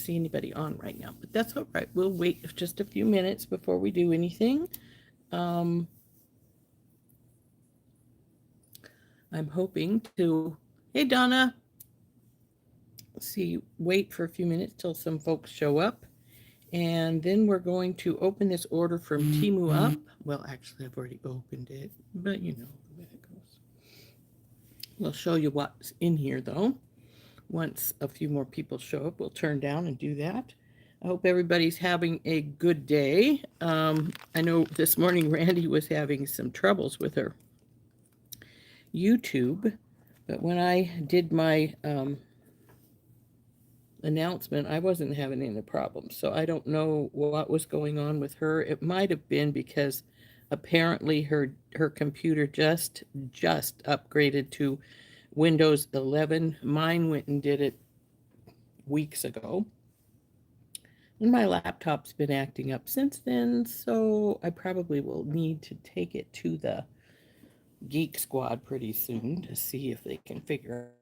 see anybody on right now, but that's all right. We'll wait just a few minutes before we do anything. Um, I'm hoping to, hey Donna, see, wait for a few minutes till some folks show up. And then we're going to open this order from Temu up. Well, actually, I've already opened it, but you know the way it goes. We'll show you what's in here though. Once a few more people show up, we'll turn down and do that. I hope everybody's having a good day. I know this morning Randy was having some troubles with her YouTube, but when I did my announcement, I wasn't having any problems. So I don't know what was going on with her. It might have been because apparently her computer just upgraded to Windows 11. Mine went and did it weeks ago. And my laptop's been acting up since then, so I probably will need to take it to the Geek Squad pretty soon to see if they can figure out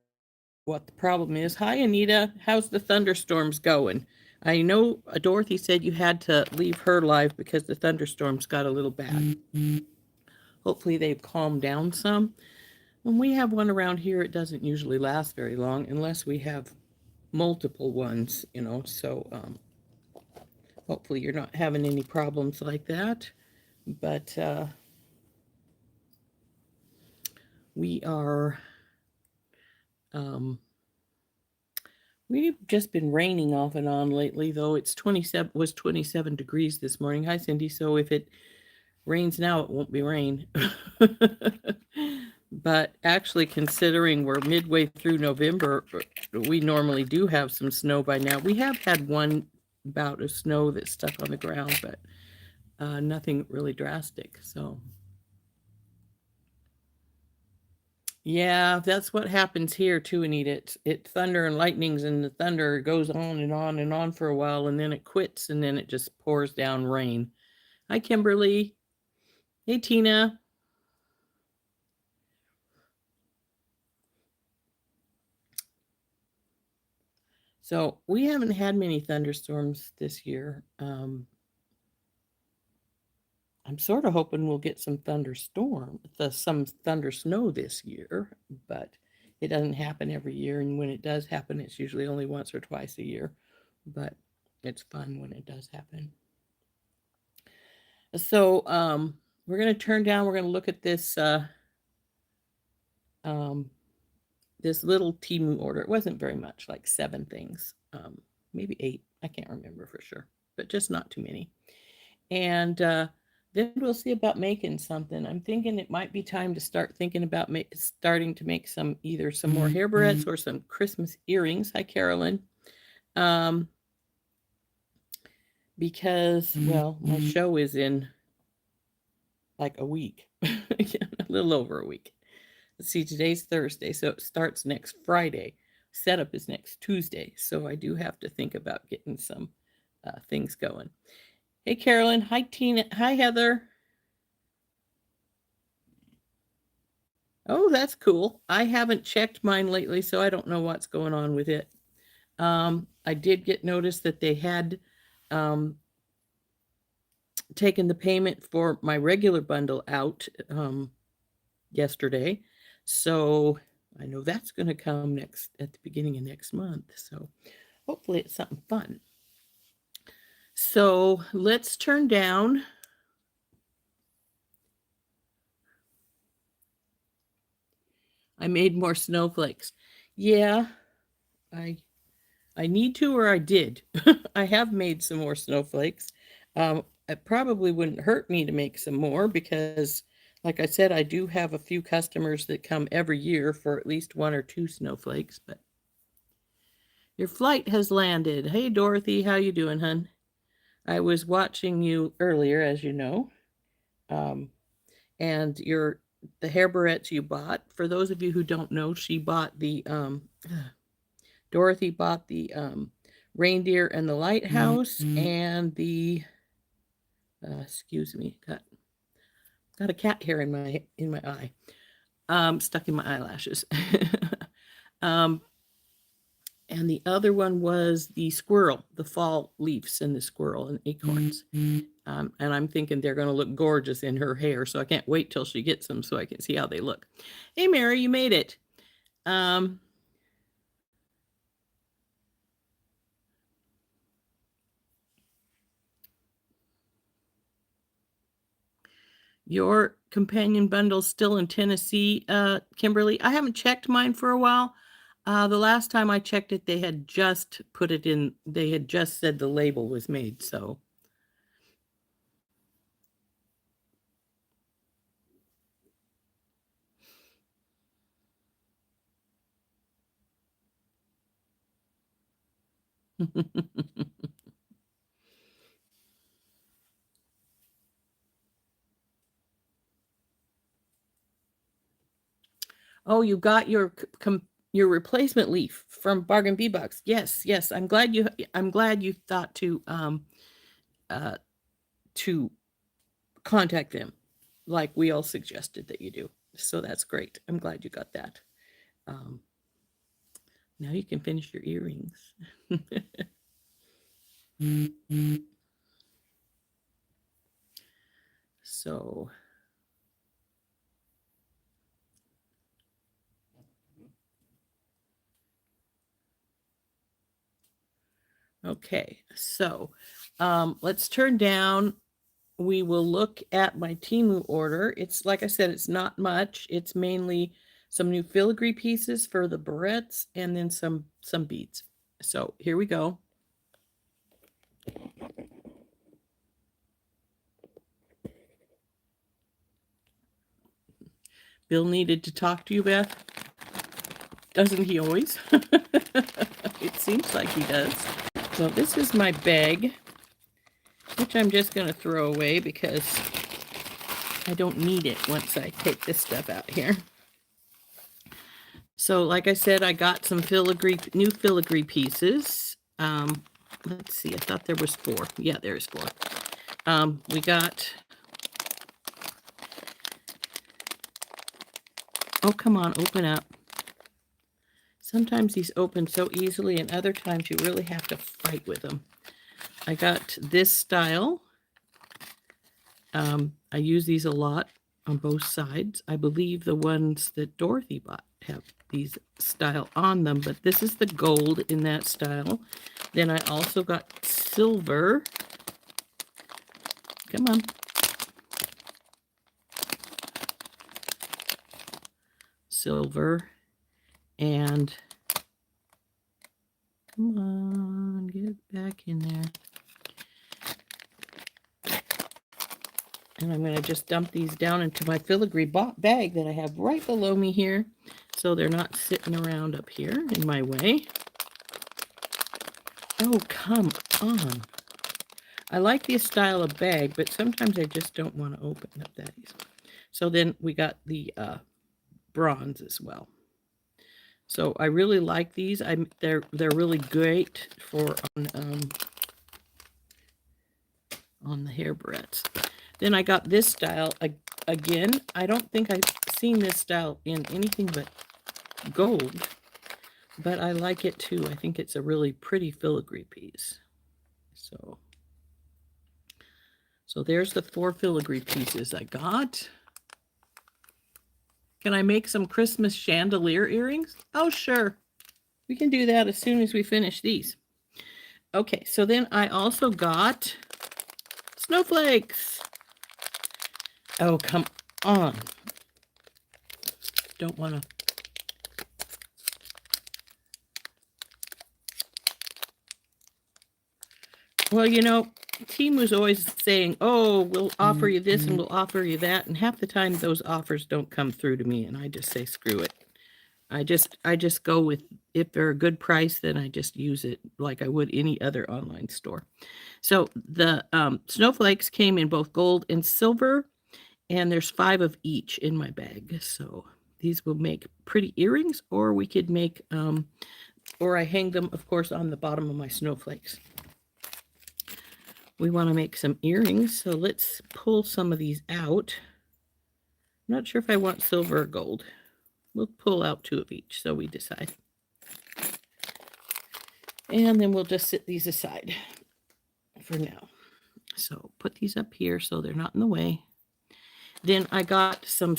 what the problem is. Hi, Anita. How's the thunderstorms going? I know Dorothy said you had to leave her live because the thunderstorms got a little bad. Hopefully they've calmed down some. When we have one around here, it doesn't usually last very long unless we have multiple ones, you know, so hopefully you're not having any problems like that. But we are we've just been raining off and on lately, though. It's 27 degrees this morning. Hi, Cindy. So if it rains now, it won't be rain. But actually, considering we're midway through November, we normally do have some snow by now. We have had one bout of snow that's stuck on the ground, but nothing really drastic. So yeah, that's what happens here too, Anita. It's thunder and lightnings, and the thunder goes on and on and on for a while, and then it quits, and then it just pours down rain. Hi, Kimberly. Hey, Tina. So we haven't had many thunderstorms this year. I'm sort of hoping we'll get some some thunder snow this year, but it doesn't happen every year. And when it does happen, it's usually only once or twice a year. But it's fun when it does happen. So we're going to turn down. We're going to look at um, this little Temu order. It wasn't very much, like 7 things, maybe 8. I can't remember for sure, but just not too many. And then we'll see about making something. I'm thinking it might be time to start thinking about starting to make either some more hair barrettes or some Christmas earrings. Hi, Carolyn. Um, because, well, my show is in like a week, a little over a week. Let's see, today's Thursday, so it starts next Friday. Setup is next Tuesday, so I do have to think about getting some things going. Hey, Carolyn. Hi, Tina. Hi, Heather. Oh, that's cool. I haven't checked mine lately, so I don't know what's going on with it. I did get notice that they had taken the payment for my regular bundle out yesterday. So I know that's going to come at the beginning of next month. So hopefully it's something fun. So let's turn down. I made more snowflakes. Yeah, I need to, or I did. I have made some more snowflakes. It probably wouldn't hurt me to make some more because, like I said, I do have a few customers that come every year for at least 1 or 2 snowflakes. But your flight has landed. Hey, Dorothy, how you doing, hun? I was watching you earlier, as you know, and the hair barrettes you bought. For those of you who don't know, she bought Dorothy bought the reindeer and the lighthouse and the excuse me, got a cat hair in my eye, stuck in my eyelashes. And the other one was the squirrel, the fall leaves and the squirrel and acorns. And I'm thinking they're going to look gorgeous in her hair, so I can't wait till she gets them so I can see how they look. Hey, Mary, you made it. Your companion bundle's still in Tennessee, Kimberly. I haven't checked mine for a while. The last time I checked it, they had just put it in, they had just said the label was made, so. Oh, you got your replacement leaf from Bargain Bee Bucks. Yes, yes. I'm glad you thought to contact them like we all suggested that you do. So that's great. I'm glad you got that. Now you can finish your earrings. So okay, so let's turn down. We will look at my Temu order. It's like I said, it's not much. It's mainly some new filigree pieces for the barrettes and then some beads. So here we go. Bill needed to talk to you, Beth. Doesn't he always? It seems like he does. So this is my bag, which I'm just going to throw away because I don't need it once I take this stuff out here. So like I said, I got some new filigree pieces. Let's see, I thought there was 4. Yeah, there's 4. We got, oh, come on, open up. Sometimes these open so easily and other times you really have to fight with them. I got this style. I use these a lot on both sides. I believe the ones that Dorothy bought have these style on them, but this is the gold in that style. Then I also got silver. Come on. Silver and come on, get it back in there. And I'm going to just dump these down into my filigree bag that I have right below me here, so they're not sitting around up here in my way. Oh, come on. I like this style of bag, but sometimes I just don't want to open up that easily. So then we got the bronze as well. So I really like these. They're really great for on the hair barrettes. Then I got this style again. I don't think I've seen this style in anything but gold, but I like it too. I think it's a really pretty filigree piece. So there's the 4 filigree pieces I got. Can I make some Christmas chandelier earrings? Oh, sure. We can do that as soon as we finish these. Okay, so then I also got snowflakes. Oh, come on. Don't want to. Well, you know, Temu's always saying, oh, we'll offer you this and we'll offer you that. And half the time those offers don't come through to me. And I just say, screw it. I just go with, if they're a good price, then I just use it like I would any other online store. So the snowflakes came in both gold and silver, and there's 5 of each in my bag. So these will make pretty earrings, or we could make, or I hang them, of course, on the bottom of my snowflakes. We want to make some earrings, so let's pull some of these out. I'm not sure if I want silver or gold. We'll pull out 2 of each, so we decide. And then we'll just set these aside for now. So put these up here so they're not in the way. Then I got some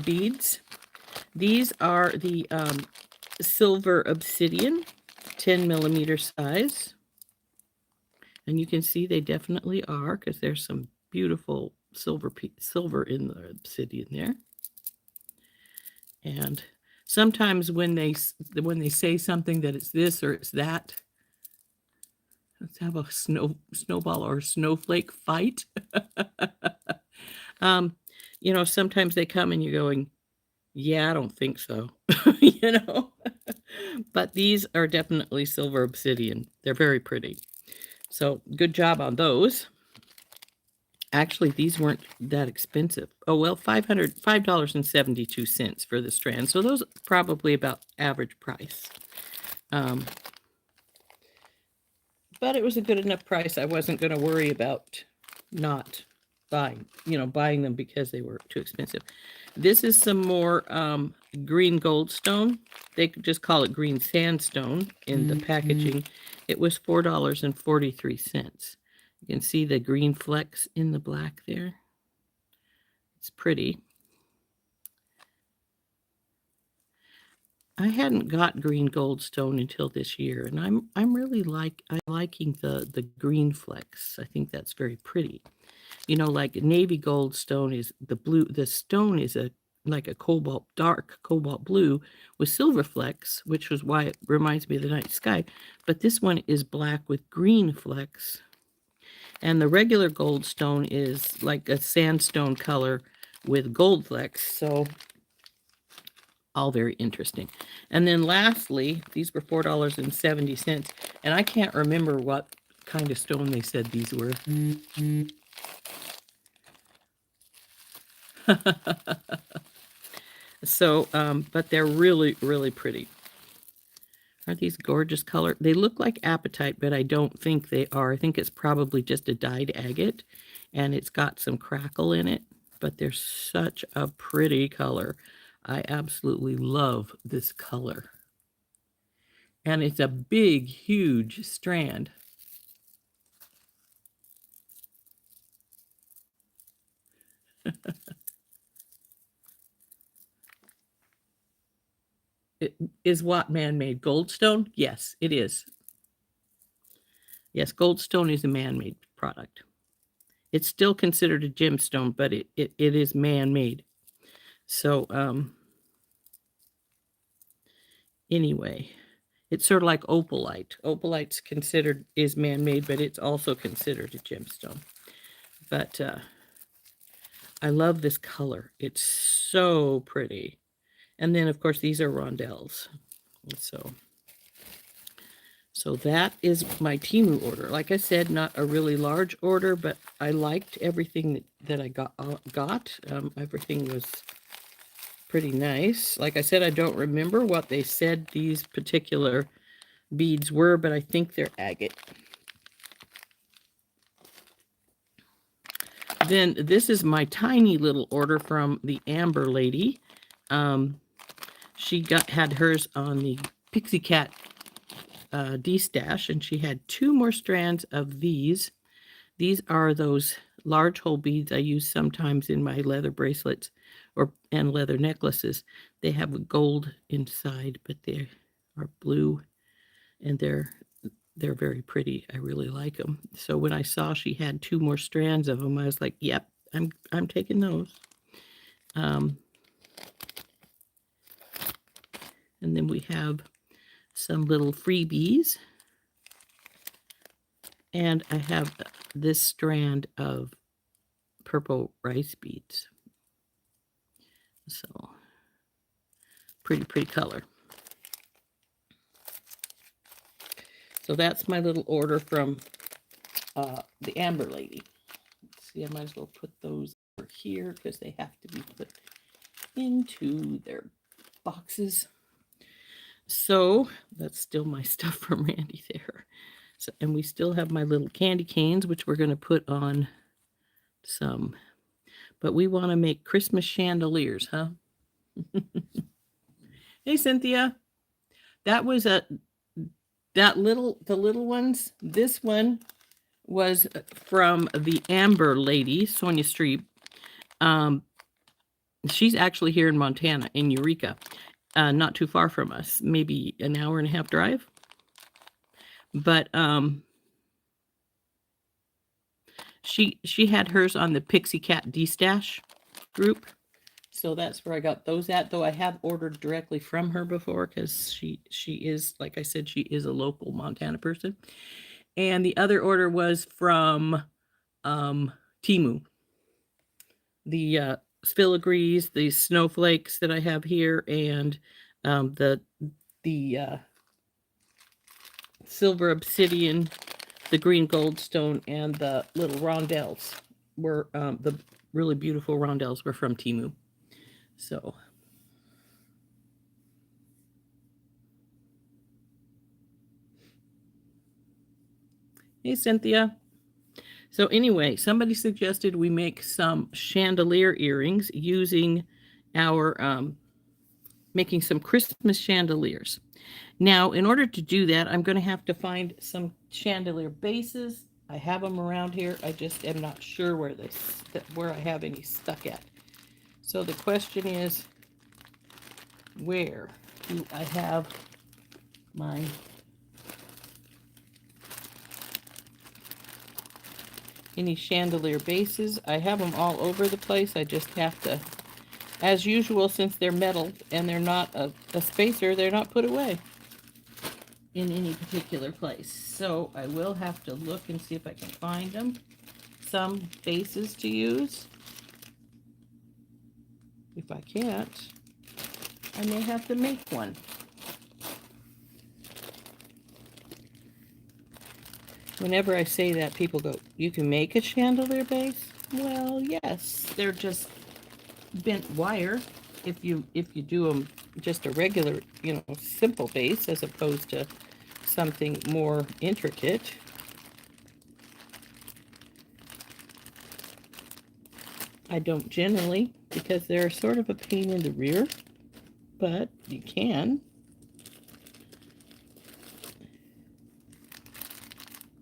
beads. These are the silver obsidian, 10 millimeter size. And you can see they definitely are, because there's some beautiful silver in the obsidian there. And sometimes when they say something that it's this or it's that, let's have a snowball or snowflake fight. You know, sometimes they come and you're going, yeah, I don't think so. You know, but these are definitely silver obsidian. They're very pretty. So good job on those. Actually, these weren't that expensive. Oh, well, $5.72 for the strand. So those probably about average price. But it was a good enough price. I wasn't going to worry about not buying them because they were too expensive. This is some more green goldstone. They could just call it green sandstone in the packaging. It was $4.43. You can see the green flecks in the black there. It's pretty. I hadn't got green goldstone until this year, and I'm really liking the green flecks. I think that's very pretty. You know, like navy goldstone is the blue. The stone is like a dark cobalt blue with silver flecks, which was why it reminds me of the night sky. But this one is black with green flecks. And the regular goldstone is like a sandstone color with gold flecks. So all very interesting. And then lastly, these were $4.70. And I can't remember what kind of stone they said these were. So, but they're really, really pretty. Aren't these gorgeous color? They look like apatite, but I don't think they are. I think it's probably just a dyed agate, and it's got some crackle in it, but they're such a pretty color. I absolutely love this color. And it's a big, huge strand. It is what man-made goldstone? Yes, it is. Yes, goldstone is a man-made product. It's still considered a gemstone, but it is man-made. So, anyway, it's sort of like opalite. Opalite's is man-made, but it's also considered a gemstone. But I love this color. It's so pretty. And then, of course, these are rondelles. So that is my Temu order. Like I said, not a really large order, but I liked everything that I got. Everything was pretty nice. Like I said, I don't remember what they said these particular beads were, but I think they're agate. Then this is my tiny little order from the Amber lady. She had hers on the Pixie Cat D-stash, and she had 2 more strands of these. These are those large hole beads I use sometimes in my leather bracelets and leather necklaces. They have gold inside, but they are blue, and they're very pretty. I really like them. So when I saw she had 2 more strands of them, I was like, yep, I'm taking those. And then we have some little freebies. And I have this strand of purple rice beads. So, pretty color. So that's my little order from the Amber lady. Let's see, I might as well put those over here because they have to be put into their boxes. So that's still my stuff from Randy there. So, and we still have my little candy canes, which we're going to put on some. But we want to make Christmas chandeliers, huh? Hey, Cynthia. That was the little ones, this one was from the Amber lady, Sonia Streep. She's actually here in Montana, in Eureka, not too far from us, maybe an hour and a half drive. But she had hers on the Pixie Cat D-Stash group. So that's where I got those at, though I have ordered directly from her before because she is, like I said, she is a local Montana person. And the other order was from Temu. The filigrees, the snowflakes that I have here, and the silver obsidian, the green goldstone, and the little rondelles were the really beautiful rondelles were from Temu. So hey, Cynthia. So anyway, somebody suggested we make some chandelier earrings using our making some Christmas chandeliers. Now, in order to do that, I'm going to have to find some chandelier bases. I have them around here. I just am not sure where I have any stuck at. So the question is, where do I have my any chandelier bases? I have them all over the place. I just have to, as usual, since they're metal and they're not a spacer, they're not put away in any particular place. So I will have to look and see if I can find them. Some bases to use. If I can't, I may have to make one. Whenever I say that, people go, "You can make a chandelier base?" Well, yes, they're just bent wire. If you do them just a regular, simple base as opposed to something more intricate. I don't generally, because they're sort of a pain in the rear, but you can.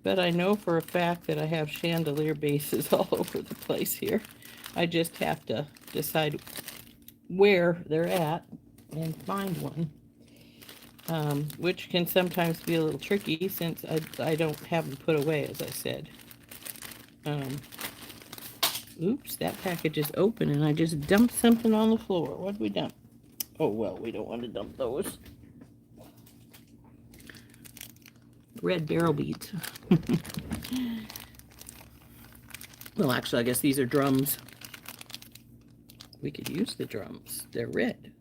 But I know for a fact that I have chandelier bases all over the place here. I just have to decide where they're at and find one, which can sometimes be a little tricky since I don't have them put away, as I said. Oops, that package is open and I just dumped something on the floor. What did we dump? Oh, well, we don't want to dump those. Red barrel beads. Well, actually, I guess these are drums. We could use the drums. They're red.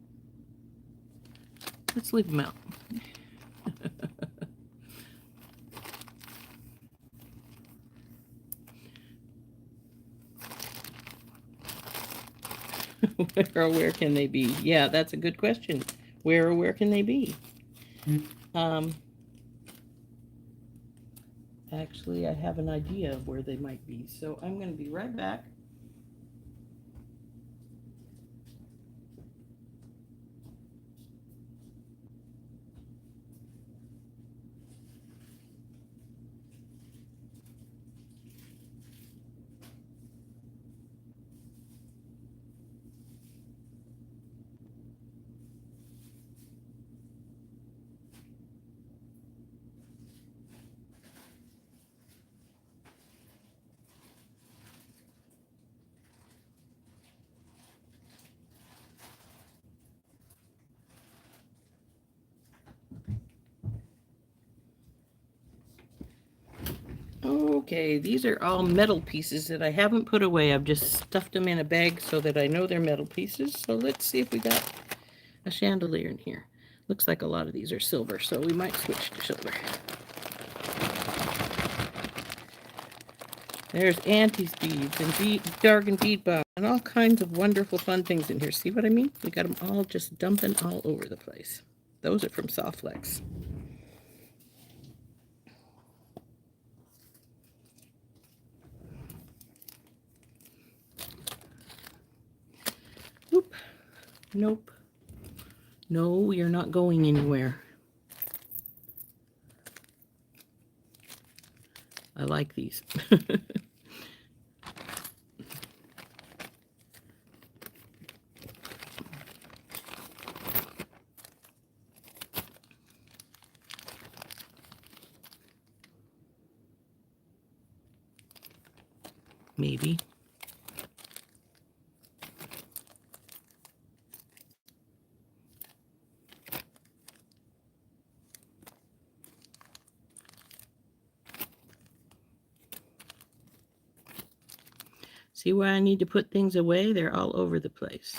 Let's leave them out. Where can they be? Yeah, that's a good question. Where can they be? Actually, I have an idea of where they might be, so I'm going to be right back. Okay, these are all metal pieces that I haven't put away. I've just stuffed them in a bag so that I know they're metal pieces. So let's see if we got a chandelier in here. Looks like a lot of these are silver, so we might switch to silver. There's Auntie's beads and Dargan bead box and all kinds of wonderful fun things in here. See what I mean? We got them all just dumping all over the place. Those are from Softflex. Oop. Nope. No, we are not going anywhere. I like these. Maybe. See where I need to put things away? They're all over the place.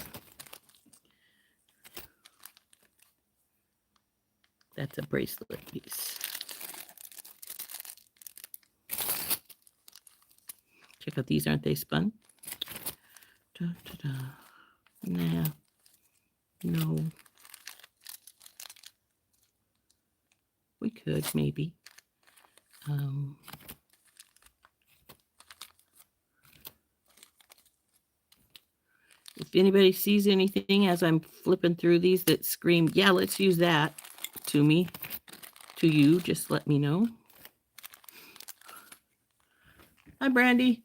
That's a bracelet piece. Check out these, aren't they spun? Da, da, da. Nah. No. We could, maybe. If anybody sees anything as I'm flipping through these that scream, yeah, let's use that, to me, to you, just let me know. Hi, Brandy.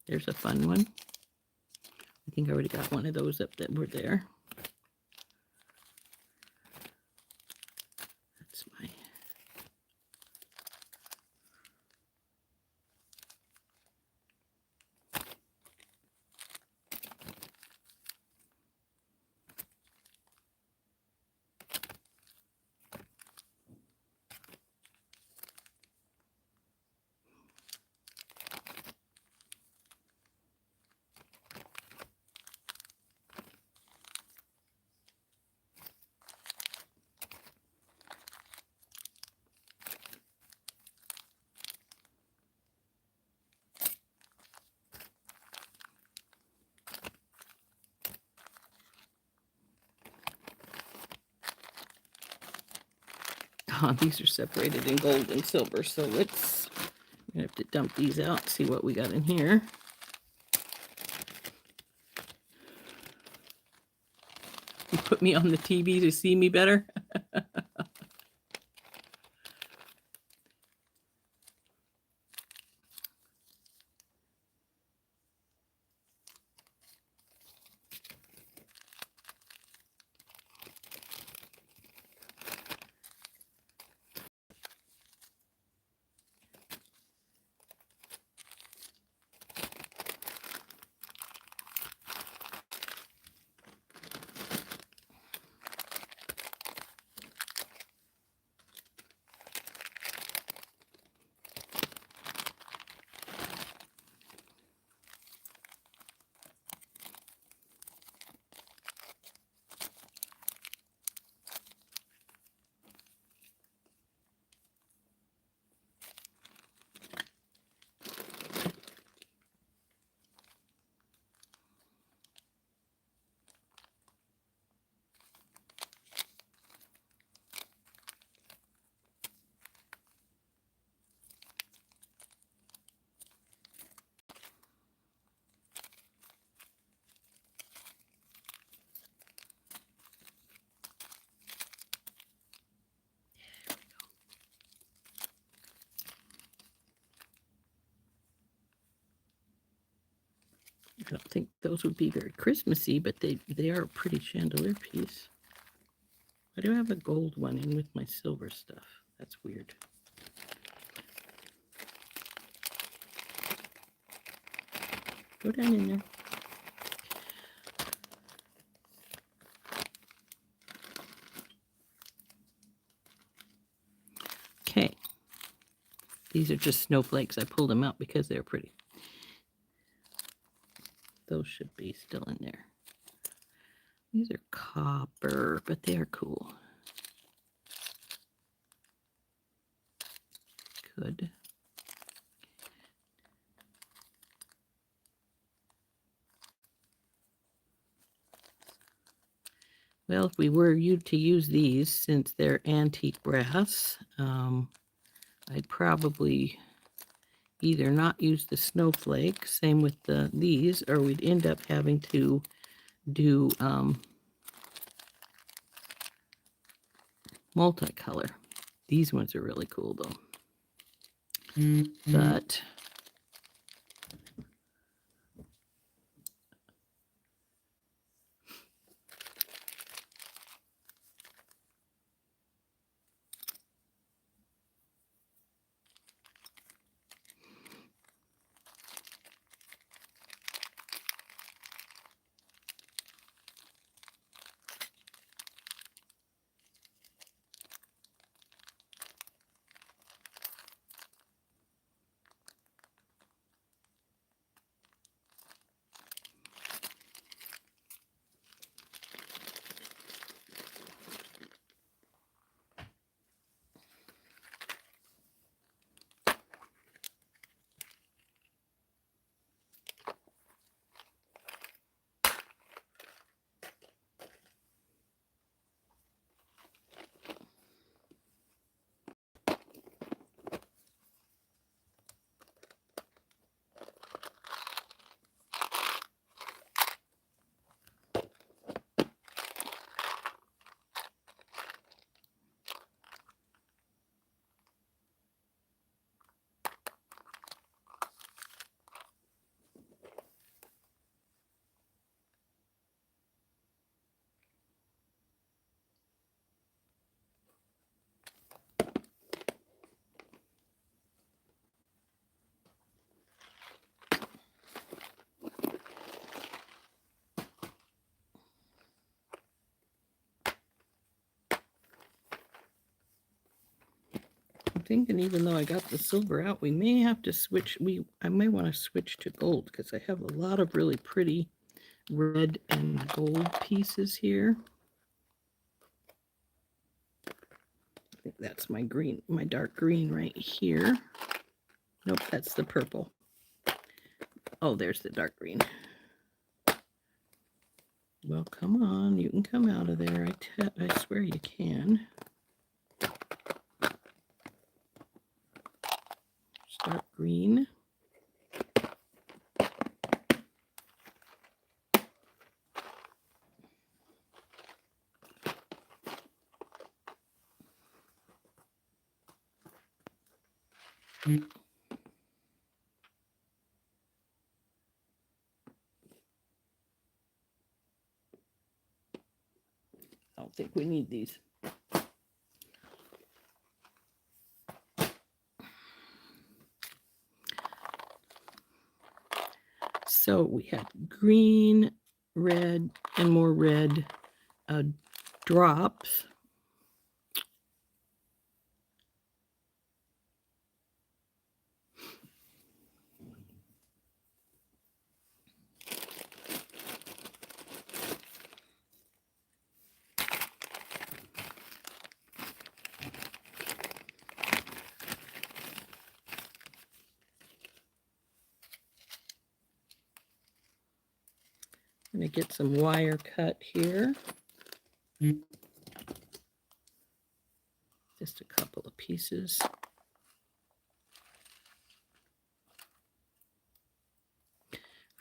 There's a fun one. I think I already got one of those up that were there. That's my... Oh, these are separated in gold and silver, so let's... I'm gonna have to dump these out, see what we got in here. You put me on the TV to see me better? I don't think those would be very Christmassy, but they are a pretty chandelier piece. Why do I have a gold one in with my silver stuff? That's weird. Go down in there. Okay. These are just snowflakes. I pulled them out because they're pretty. Those should be still in there. These are copper, but they are cool. Good. Well, if we were to use these, since they're antique brass, I'd probably either not use the snowflake, same with these, or we'd end up having to do multicolor. These ones are really cool though. But I'm thinking even though I got the silver out, we may have to switch. I may want to switch to gold because I have a lot of really pretty red and gold pieces here. I think that's my green, my dark green right here. Nope, that's the purple. Oh, there's the dark green. Well, come on, you can come out of there. I swear you can. Dark green. I don't think we need these. So we had green, red, and more red drops. I'm going to get some wire cut here. Just a couple of pieces.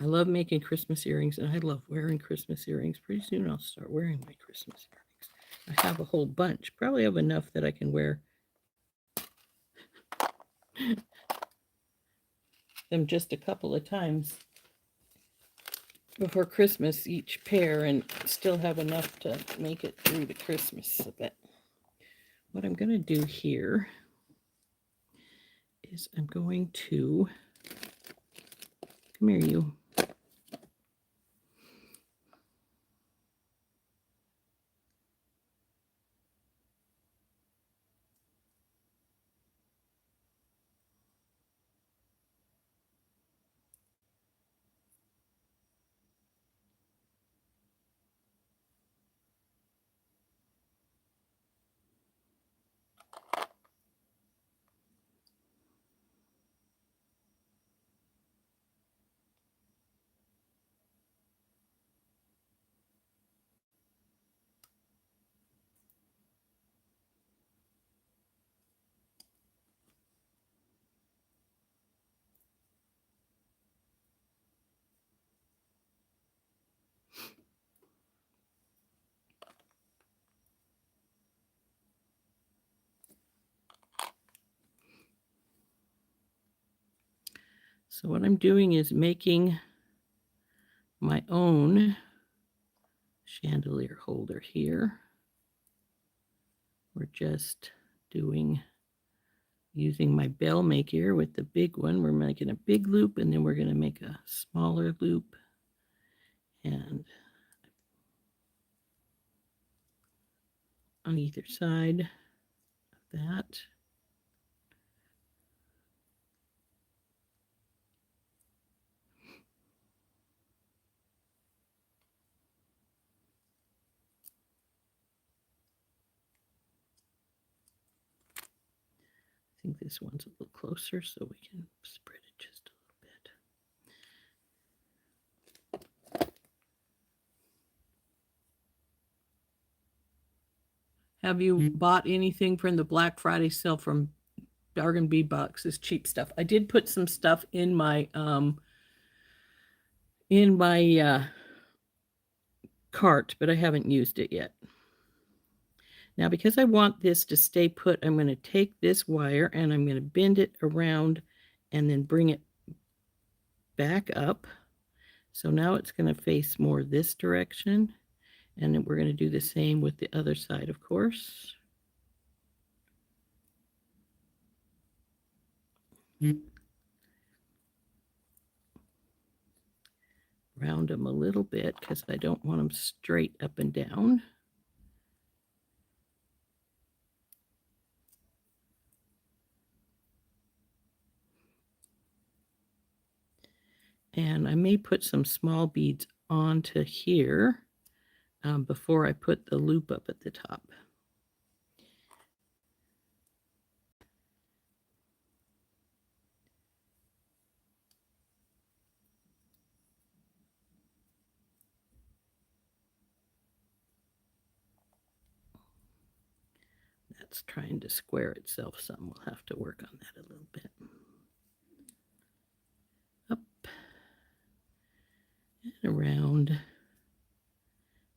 I love making Christmas earrings, and I love wearing Christmas earrings. Pretty soon I'll start wearing my Christmas earrings. I have a whole bunch. Probably have enough that I can wear them just a couple of times before Christmas, each pair, and still have enough to make it through to Christmas a bit. What I'm going to do here is I'm going to, come here you. So what I'm doing is making my own chandelier holder here. We're just using my bell maker with the big one. We're making a big loop, and then we're going to make a smaller loop, and on either side of that. I think this one's a little closer, so we can spread it just a little bit. Have you bought anything from the Black Friday sale from Bargain Bee Boxes? Cheap stuff. I did put some stuff in my cart, but I haven't used it yet. Now, because I want this to stay put, I'm going to take this wire and I'm going to bend it around and then bring it back up. So now it's going to face more this direction. And then we're going to do the same with the other side, of course. Round them a little bit because I don't want them straight up and down. And I may put some small beads onto here before I put the loop up at the top. That's trying to square itself some. We'll have to work on that a little bit. Up and around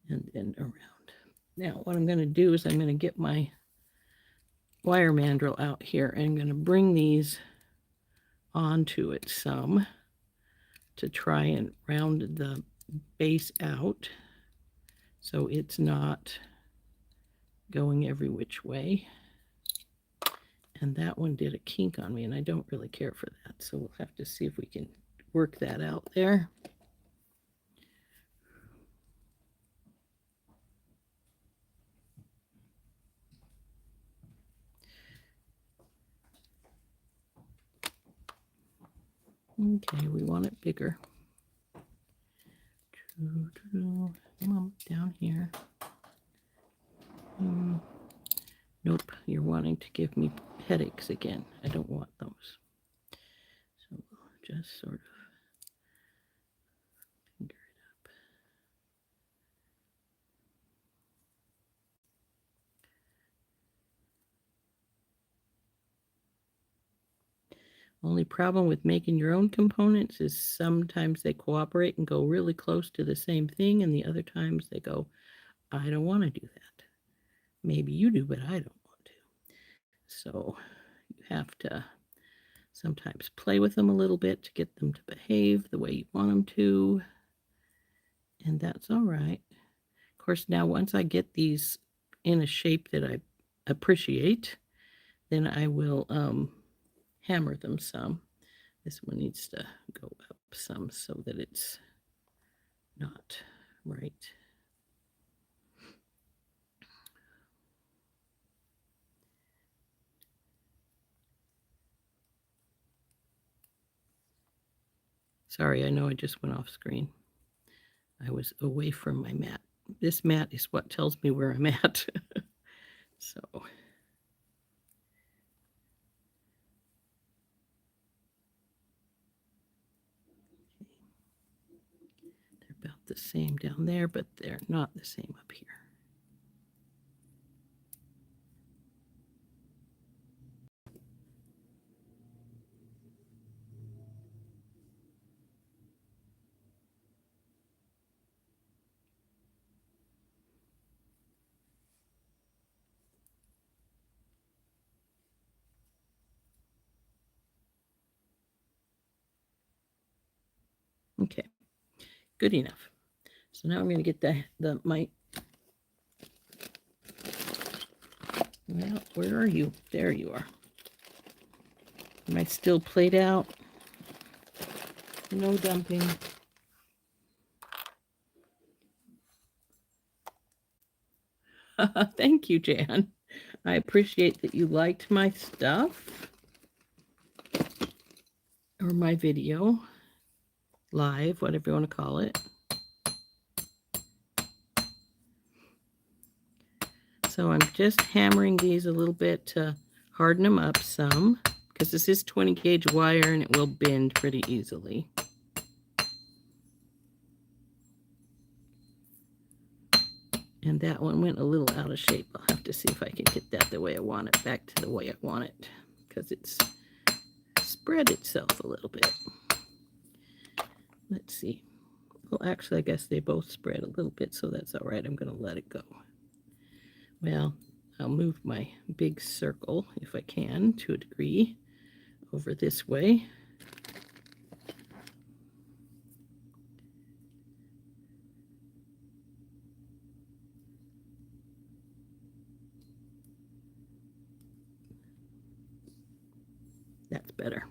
and then around. Now what I'm going to do is I'm going to get my wire mandrel out here and I'm going to bring these onto it some to try and round the base out so it's not going every which way. And that one did a kink on me and I don't really care for that, so we'll have to see if we can work that out there. Okay, we want it bigger. Down here. Nope, you're wanting to give me headaches again. I don't want those. So we'll just sort of finger it up. Only problem with making your own components is sometimes they cooperate and go really close to the same thing, and the other times they go, I don't want to do that. Maybe you do, but I don't want to. So you have to sometimes play with them a little bit to get them to behave the way you want them to, and that's all right. Of course, now once I get these in a shape that I appreciate, then I will hammer them some. This one needs to go up some so that it's not right. Sorry, I know I just went off screen. I was away from my mat. This mat is what tells me where I'm at. So. They're about the same down there, but they're not the same up here. Okay, good enough. So now I'm going to get my, well, where are you? There you are. Am I still played out? No dumping. Thank you, Jan. I appreciate that you liked my stuff or my video, live, whatever you want to call it. So I'm just hammering these a little bit to harden them up some, because this is 20 gauge wire and it will bend pretty easily. And that one went a little out of shape. I'll have to see if I can get that the way I want it, back to the way I want it, because it's spread itself a little bit. Let's see. Well, actually, I guess they both spread a little bit, so that's all right. I'm going to let it go. Well, I'll move my big circle, if I can, to a degree, over this way. That's better.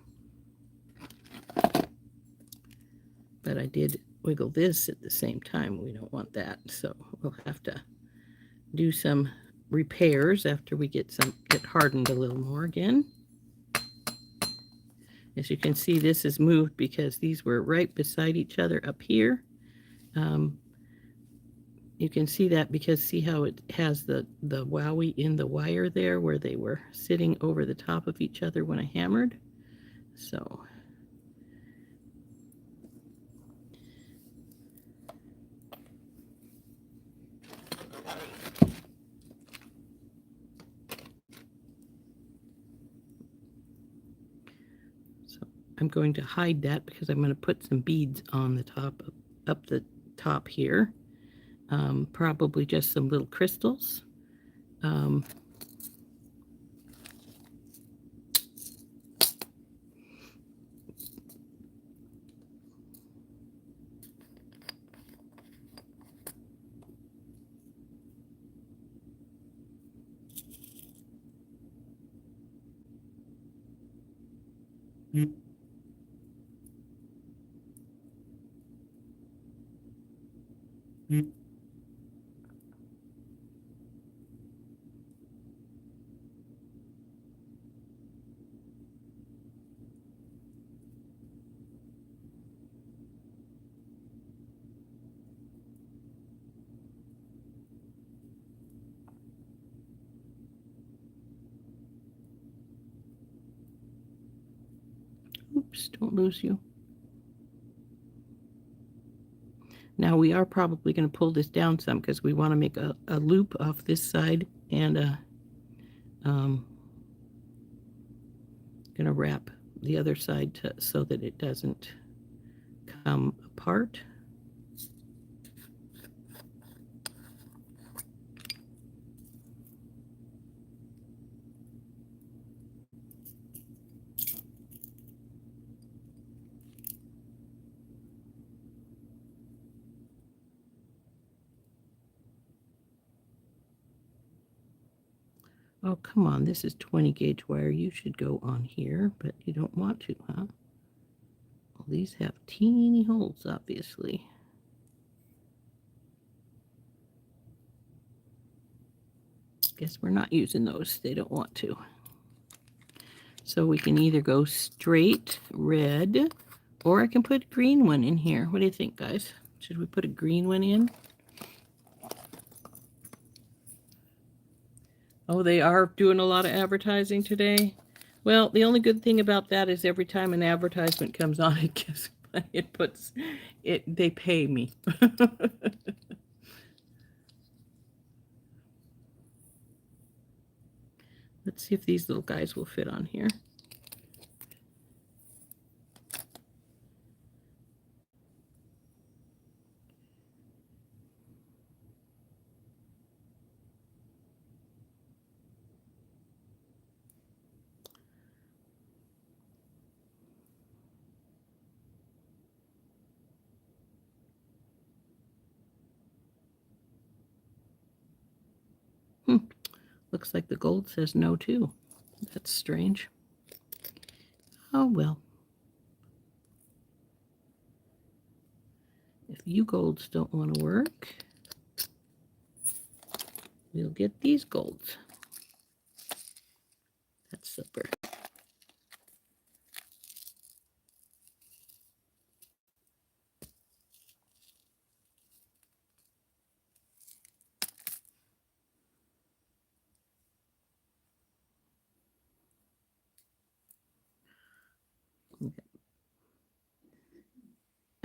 But I did wiggle this at the same time. We don't want that, so we'll have to do some repairs after we get hardened a little more again. As you can see, this is moved because these were right beside each other up here. You can see that because see how it has the wowie in the wire there where they were sitting over the top of each other when I hammered. So I'm going to hide that because I'm going to put some beads on the top, up the top here. Probably just some little crystals. Oops, don't lose you. Now we are probably going to pull this down some because we want to make a loop off this side and going to wrap the other side so that it doesn't come apart. Oh, come on, this is 20 gauge wire. You should go on here, but you don't want to, huh? Well, these have teeny holes, obviously. Guess we're not using those. They don't want to. So we can either go straight red, or I can put a green one in here. What do you think, guys? Should we put a green one in? Oh, they are doing a lot of advertising today. Well, the only good thing about that is every time an advertisement comes on, they pay me. Let's see if these little guys will fit on here. Looks like the gold says no too. That's strange. Oh well. If you golds don't want to work, we'll get these golds. That's silver.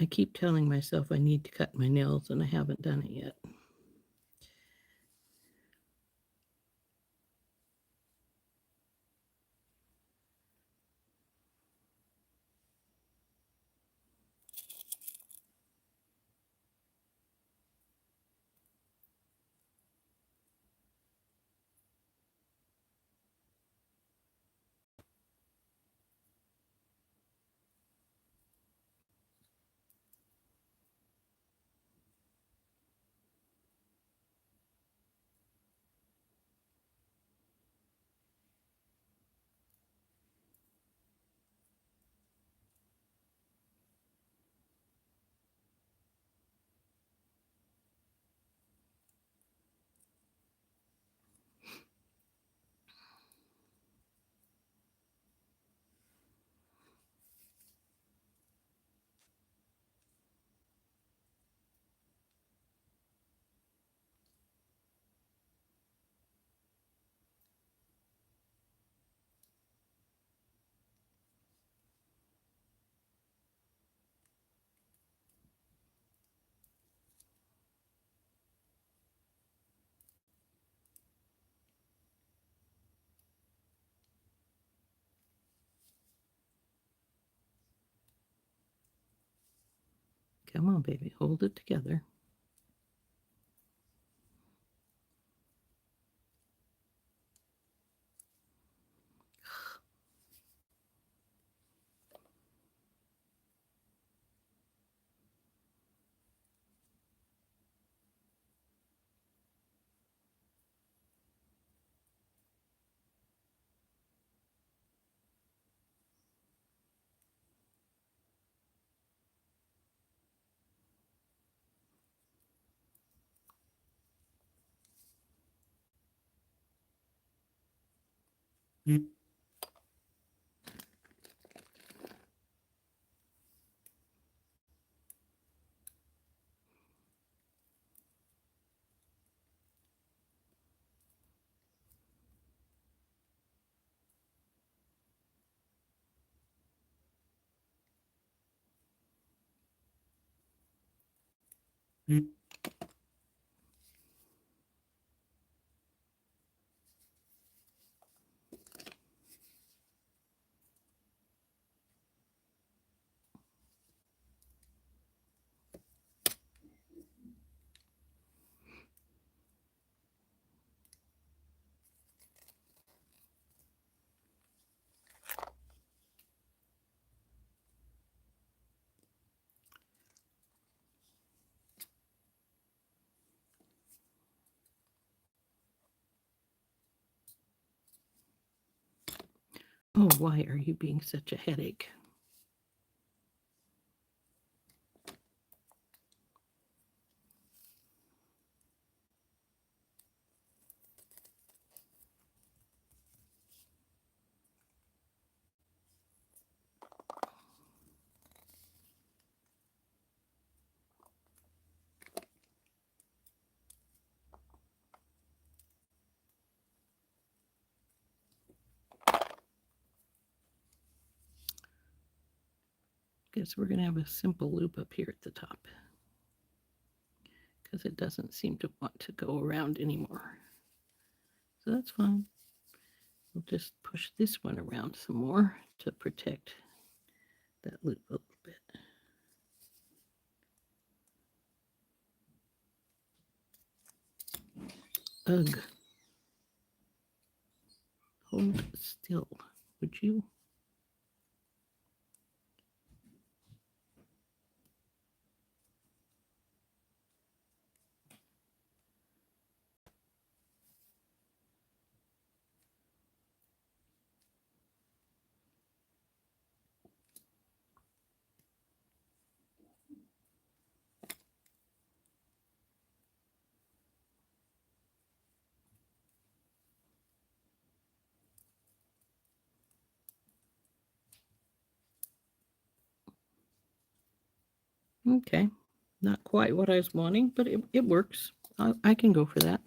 I keep telling myself I need to cut my nails, and I haven't done it yet. Come on, baby, hold it together. Oh, why are you being such a headache? Guess we're going to have a simple loop up here at the top because it doesn't seem to want to go around anymore. So that's fine. We'll just push this one around some more to protect that loop a little bit. Ugh. Hold still, would you? Okay. Not quite what I was wanting, but it works. I can go for that.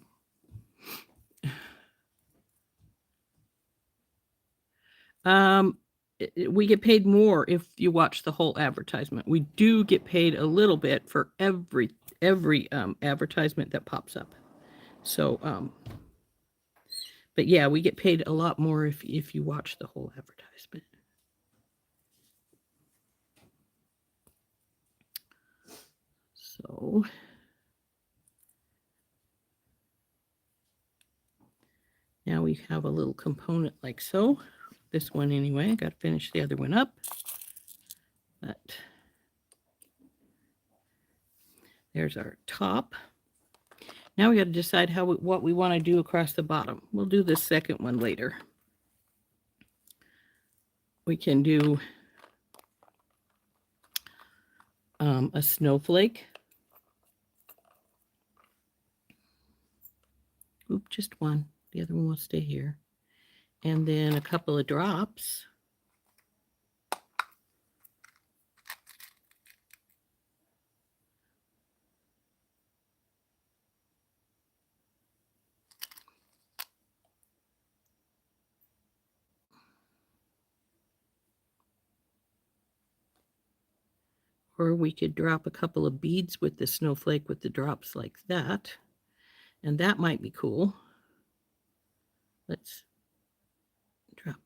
We get paid more if you watch the whole advertisement. We do get paid a little bit for every advertisement that pops up. So but yeah, we get paid a lot more if you watch the whole advertisement. So now we have a little component like so. This one anyway, I got to finish the other one up. But there's our top. Now we got to decide what we want to do across the bottom. We'll do the second one later. We can do a snowflake. Oop, just one. The other one will stay here. And then a couple of drops. Or we could drop a couple of beads with the snowflake with the drops like that. And that might be cool. Let's drop.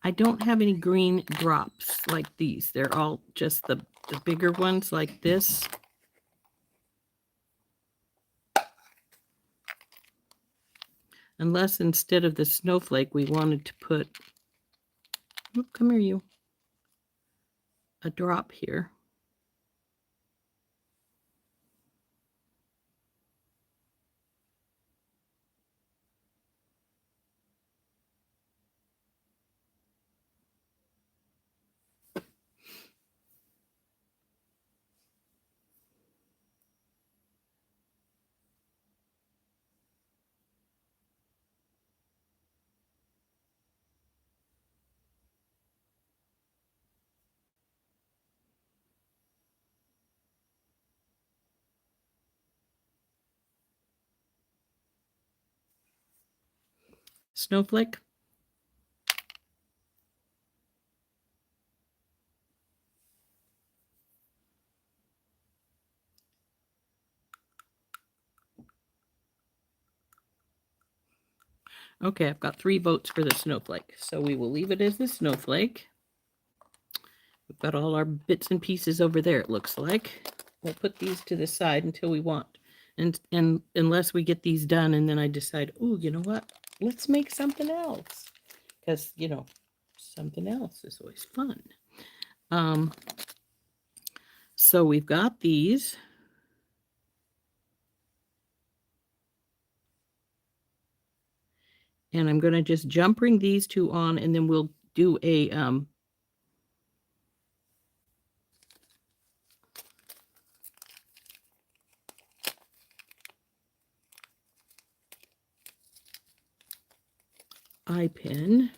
I don't have any green drops like these. They're all just the bigger ones like this. Unless instead of the snowflake, we wanted to put, oh, come here, you, a drop here. Snowflake. Okay, I've got 3 votes for the snowflake. So we will leave it as the snowflake. We've got all our bits and pieces over there, it looks like. We'll put these to the side until we want. And unless we get these done and then I decide, oh, you know what? Let's make something else. Because, you know, something else is always fun. So we've got these. And I'm going to just jump ring these 2 on, and then we'll do a eye pin.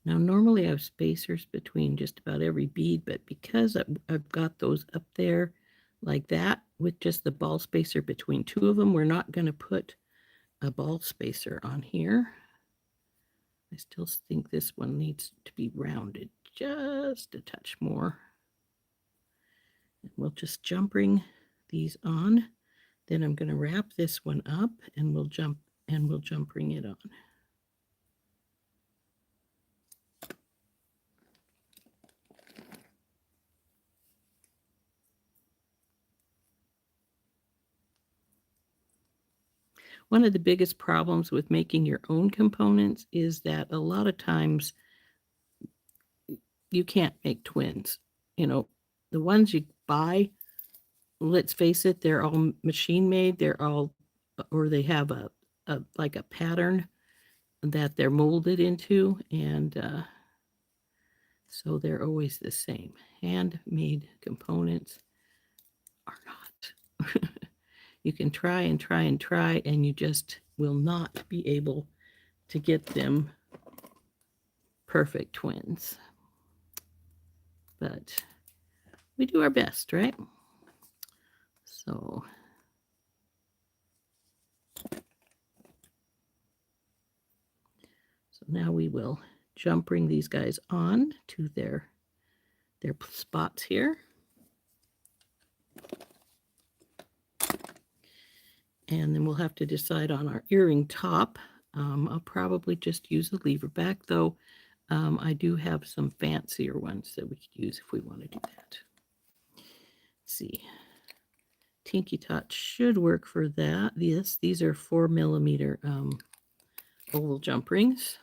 Now, normally I have spacers between just about every bead, but because I've got those up there, like that with just the ball spacer between two of them. We're not going to put a ball spacer on here. I still think this one needs to be rounded just a touch more. And we'll just jump ring these on. Then I'm going to wrap this one up and we'll jump ring it on. One of the biggest problems with making your own components is that a lot of times you can't make twins. You know, the ones you buy, let's face it, they're all machine made. They're all, or they have a like a pattern that they're molded into, and so they're always the same. Handmade components are not. You can try and try and try, and you just will not be able to get them perfect twins. But we do our best, right? So now we will jump ring these guys on to their spots here. And then we'll have to decide on our earring top. I'll probably just use the lever back, though I do have some fancier ones that we could use if we want to do that. Let's see. Tinky Tot should work for that. Yes, these are 4mm oval jump rings.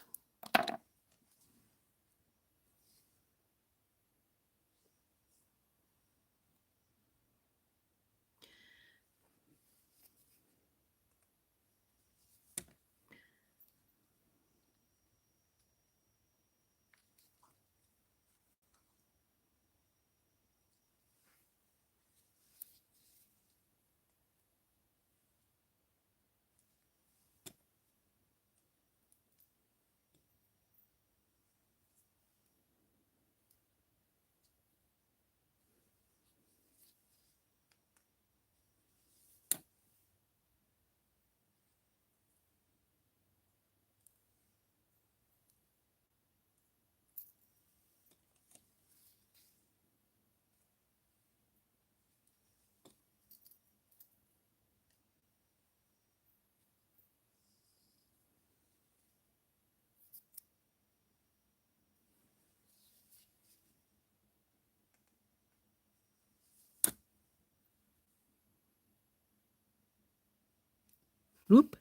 Oop.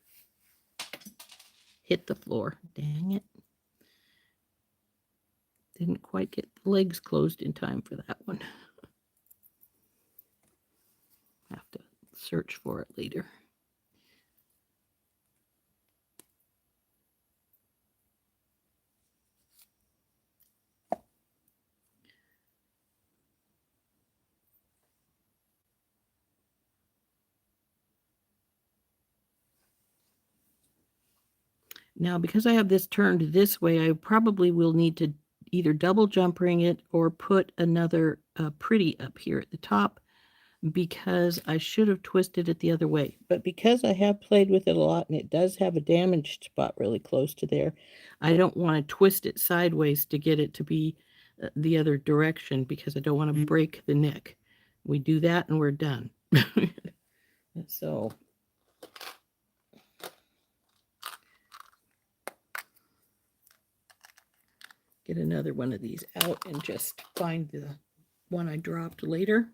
Hit the floor. Dang it. Didn't quite get the legs closed in time for that one. Have to search for it later. Now, because I have this turned this way, I probably will need to either double jump ring it or put another pretty up here at the top, because I should have twisted it the other way. But because I have played with it a lot and it does have a damaged spot really close to there, I don't want to twist it sideways to get it to be the other direction, because I don't want to break the neck. We do that and we're done. So get another one of these out and just find the one I dropped later.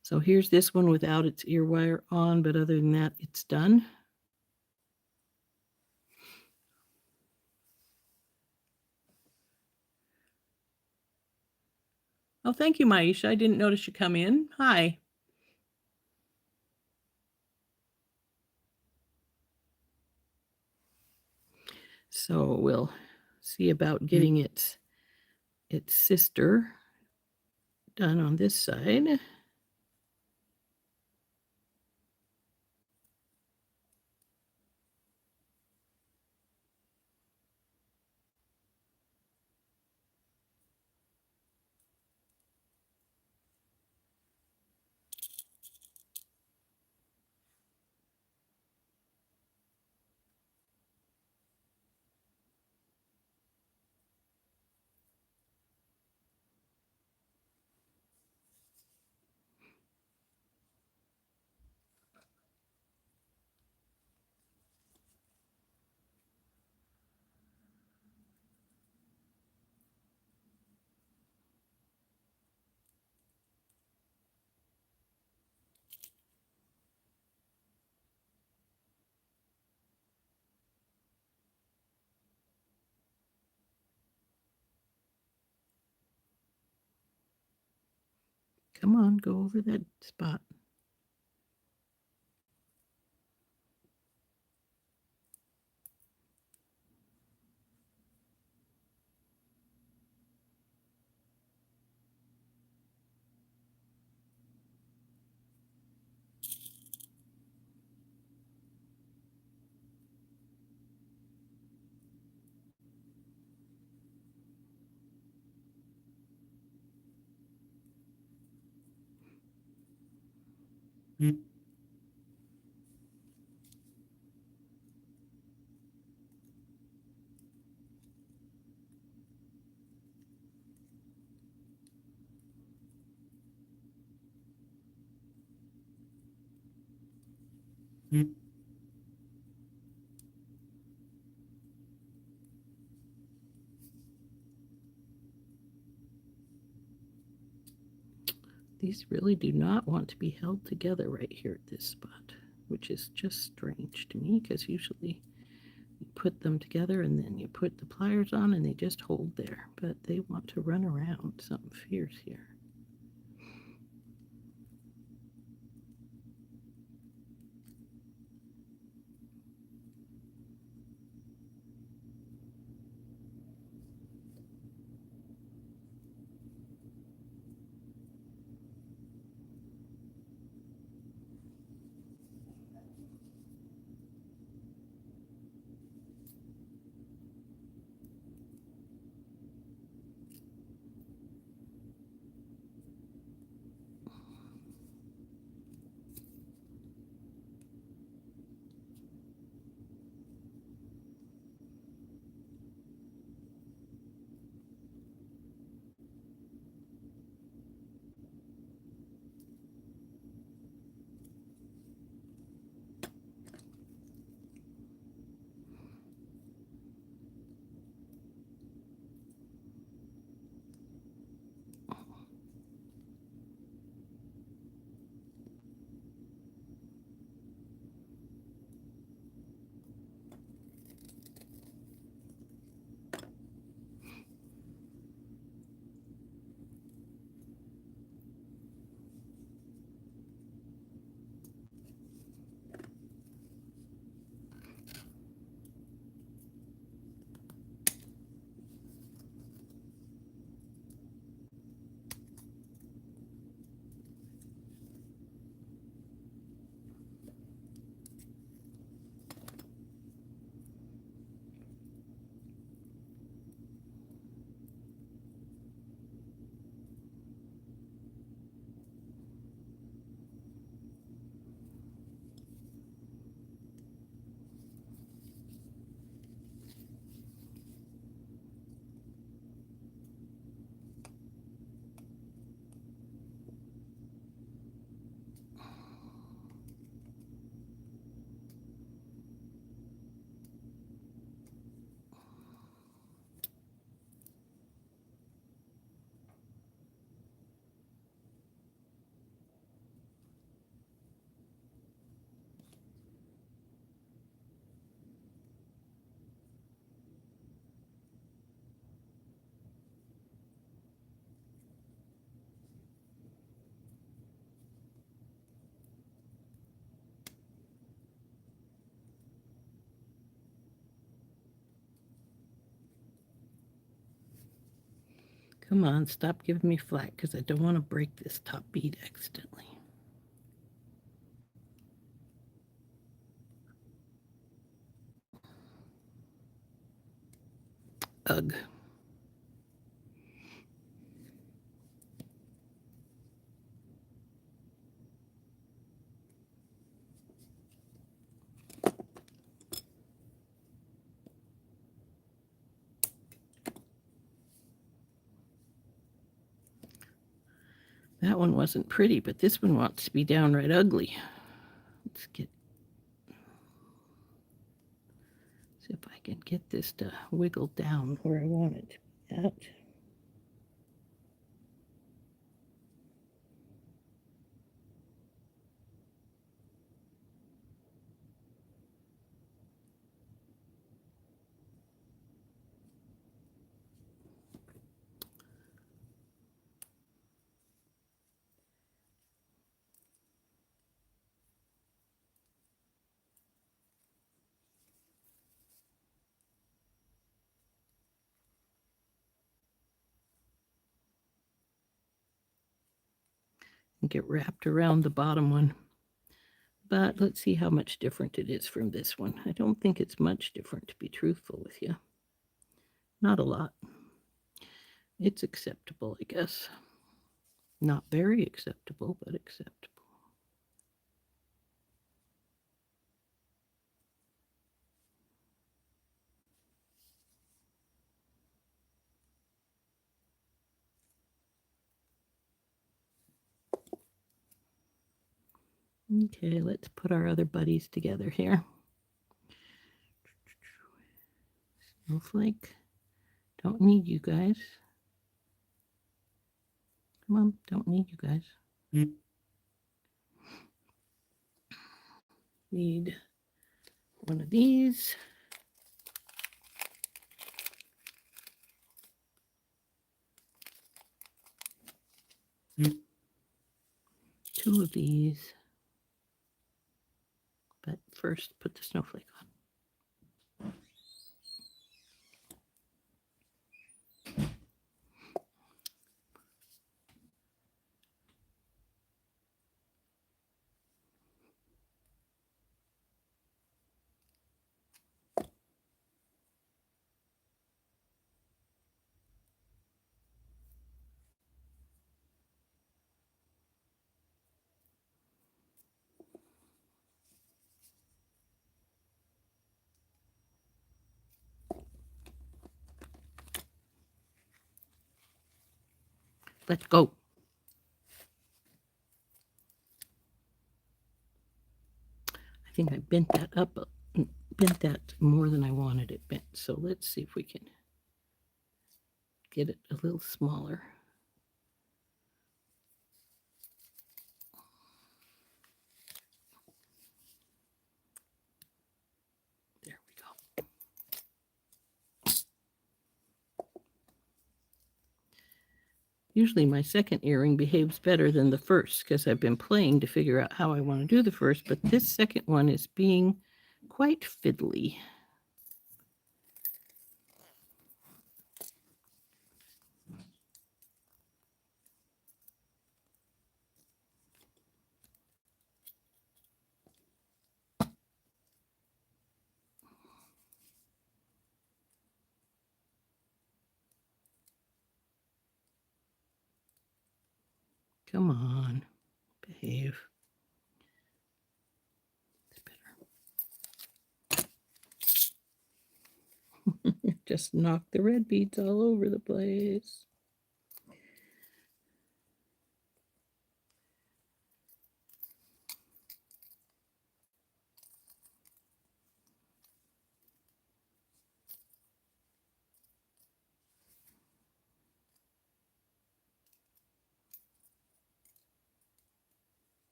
So here's this one without its ear wire on, but other than that, it's done. Oh, thank you, Maisha. I didn't notice you come in. Hi. So we'll see about getting its sister done on this side. Come on, go over that spot. These really do not want to be held together right here at this spot, which is just strange to me because usually you put them together and then you put the pliers on and they just hold there, but they want to run around something fierce here. Come on, stop giving me flack because I don't want to break this top bead accidentally. Ugh. That one wasn't pretty, but this one wants to be downright ugly. Let's see if I can get this to wiggle down where I want it to be at. and get wrapped around the bottom one. But let's see how much different it is from this one. I don't think it's much different, to be truthful with you. Not a lot. It's acceptable, I guess. Not very acceptable, but acceptable. Okay, let's put our other buddies together here. Snowflake. Don't need you guys. Come on, don't need you guys. Need one of these. Two of these. But first, put the snowflake on. Let's go. I think I bent that more than I wanted it bent. So let's see if we can get it a little smaller. There we go. Usually my second earring behaves better than the first because I've been playing to figure out how I want to do the first, but this second one is being quite fiddly. Come on, behave. It's better. Just knock the red beads all over the place.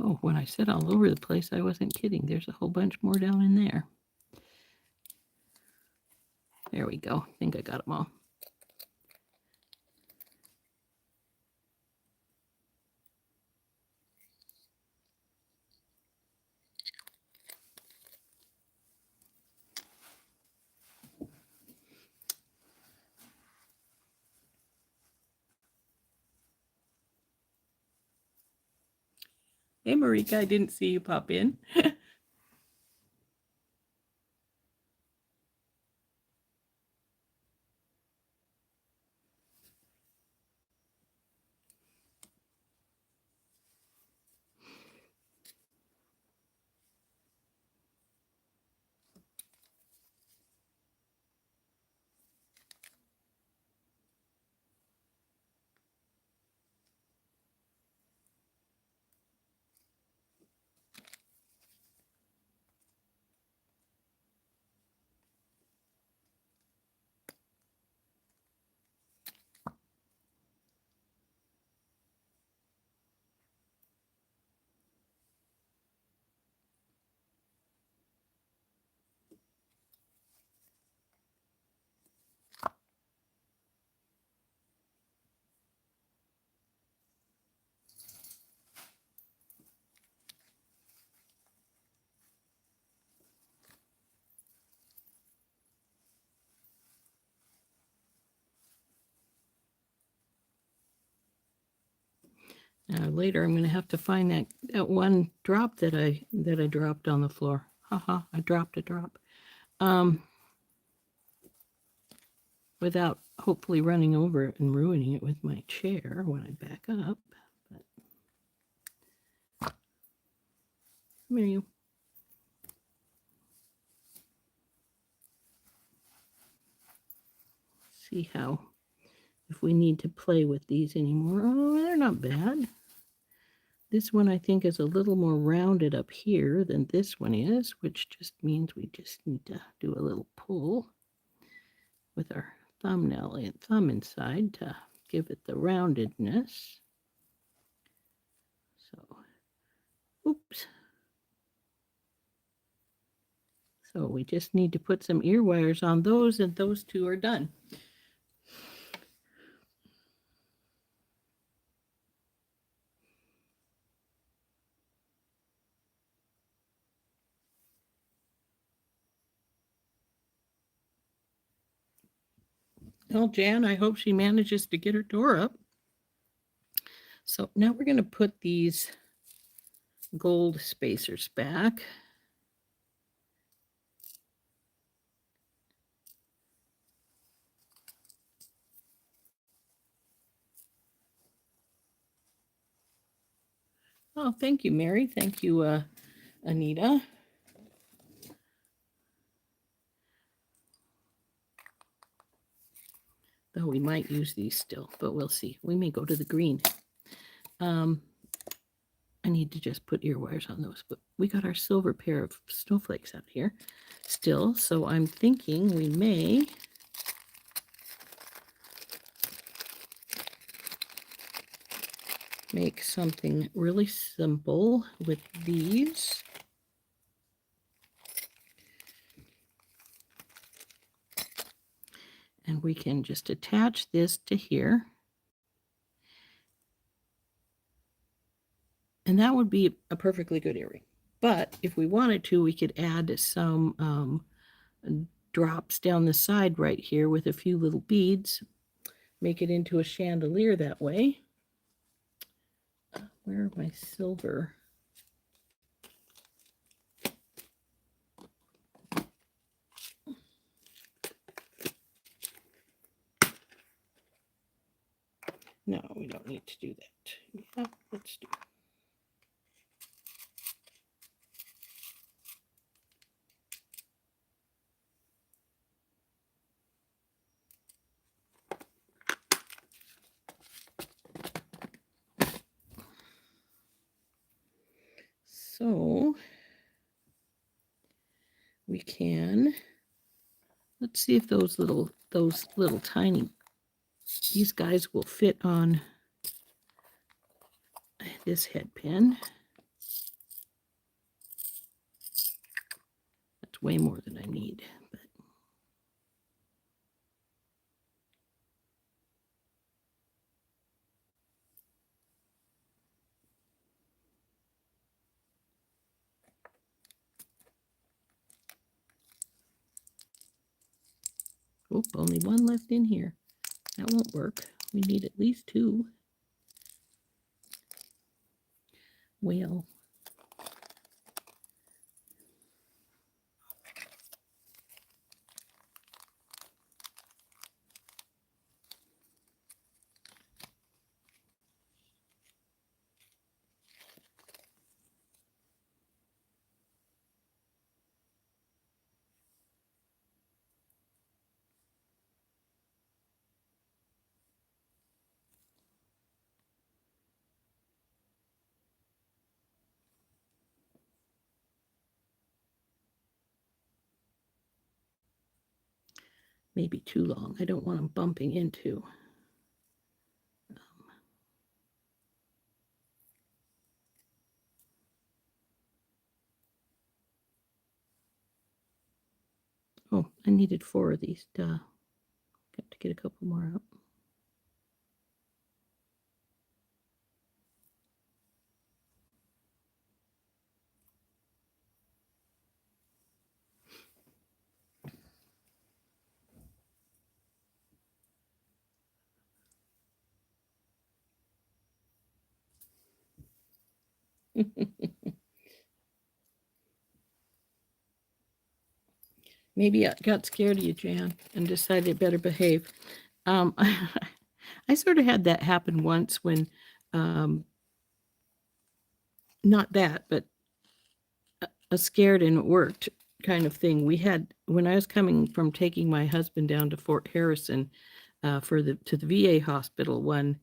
Oh, when I said all over the place, I wasn't kidding. There's a whole bunch more down in there. There we go. I think I got them all. Hey, Marika, I didn't see you pop in. Later, I'm going to have to find that one drop that I dropped on the floor. Haha, I dropped a drop. Without hopefully running over it and ruining it with my chair when I back up. But come here, you. See how, if we need to play with these anymore. Oh, they're not bad. This one I think is a little more rounded up here than this one is, which just means we just need to do a little pull with our thumbnail and thumb inside to give it the roundedness. So, oops. So we just need to put some ear wires on those, and those two are done. Well, Jan, I hope she manages to get her door up. So now we're going to put these gold spacers back. Oh, thank you, Mary. Thank you, Anita. Though we might use these still, but we'll see. We may go to the green. I need to just put ear wires on those, but we got our silver pair of snowflakes out here still, so I'm thinking we may make something really simple with these. And we can just attach this to here. And that would be a perfectly good earring. But if we wanted to, we could add some drops down the side right here with a few little beads, make it into a chandelier that way. Where are my silver? No, we don't need to do that. Yeah, let's do it. So we can, let's see if those little tiny, these guys will fit on this head pin. That's way more than I need. But oh, only one left in here. That won't work. We need at least two. Well, maybe too long. I don't want them bumping into. Oh, I needed 4 of these. Duh. Got to get a couple more out. Maybe I got scared of you, Jan, and decided it better behave. I sort of had that happen once when, um, not that, but a scared and it worked kind of thing. We had when I was coming from taking my husband down to Fort Harrison for the VA hospital one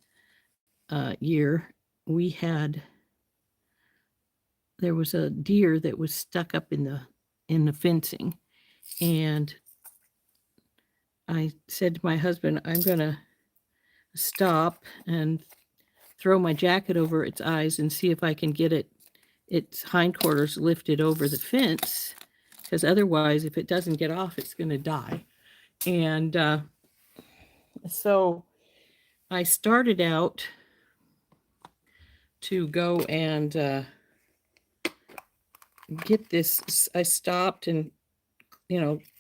year, we had there was a deer that was stuck up in the fencing, and I said to my husband, "I'm gonna stop and throw my jacket over its eyes and see if I can get its hindquarters lifted over the fence, because otherwise, if it doesn't get off, it's going to die." And so I started out to go and get this. I stopped and,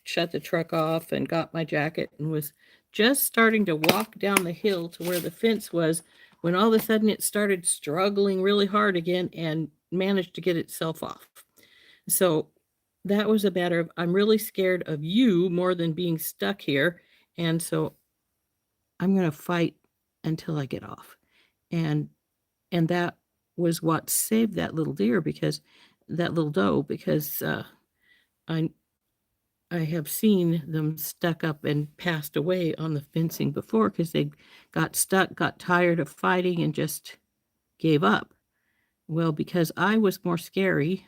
shut the truck off and got my jacket and was just starting to walk down the hill to where the fence was when all of a sudden it started struggling really hard again and managed to get itself off. So that was a matter of I'm really scared of you more than being stuck here. And so I'm going to fight until I get off. And that was what saved that little deer, because that little doe, because I I have seen them stuck up and passed away on the fencing before because they got stuck, got tired of fighting, and just gave up. Well, because I was more scary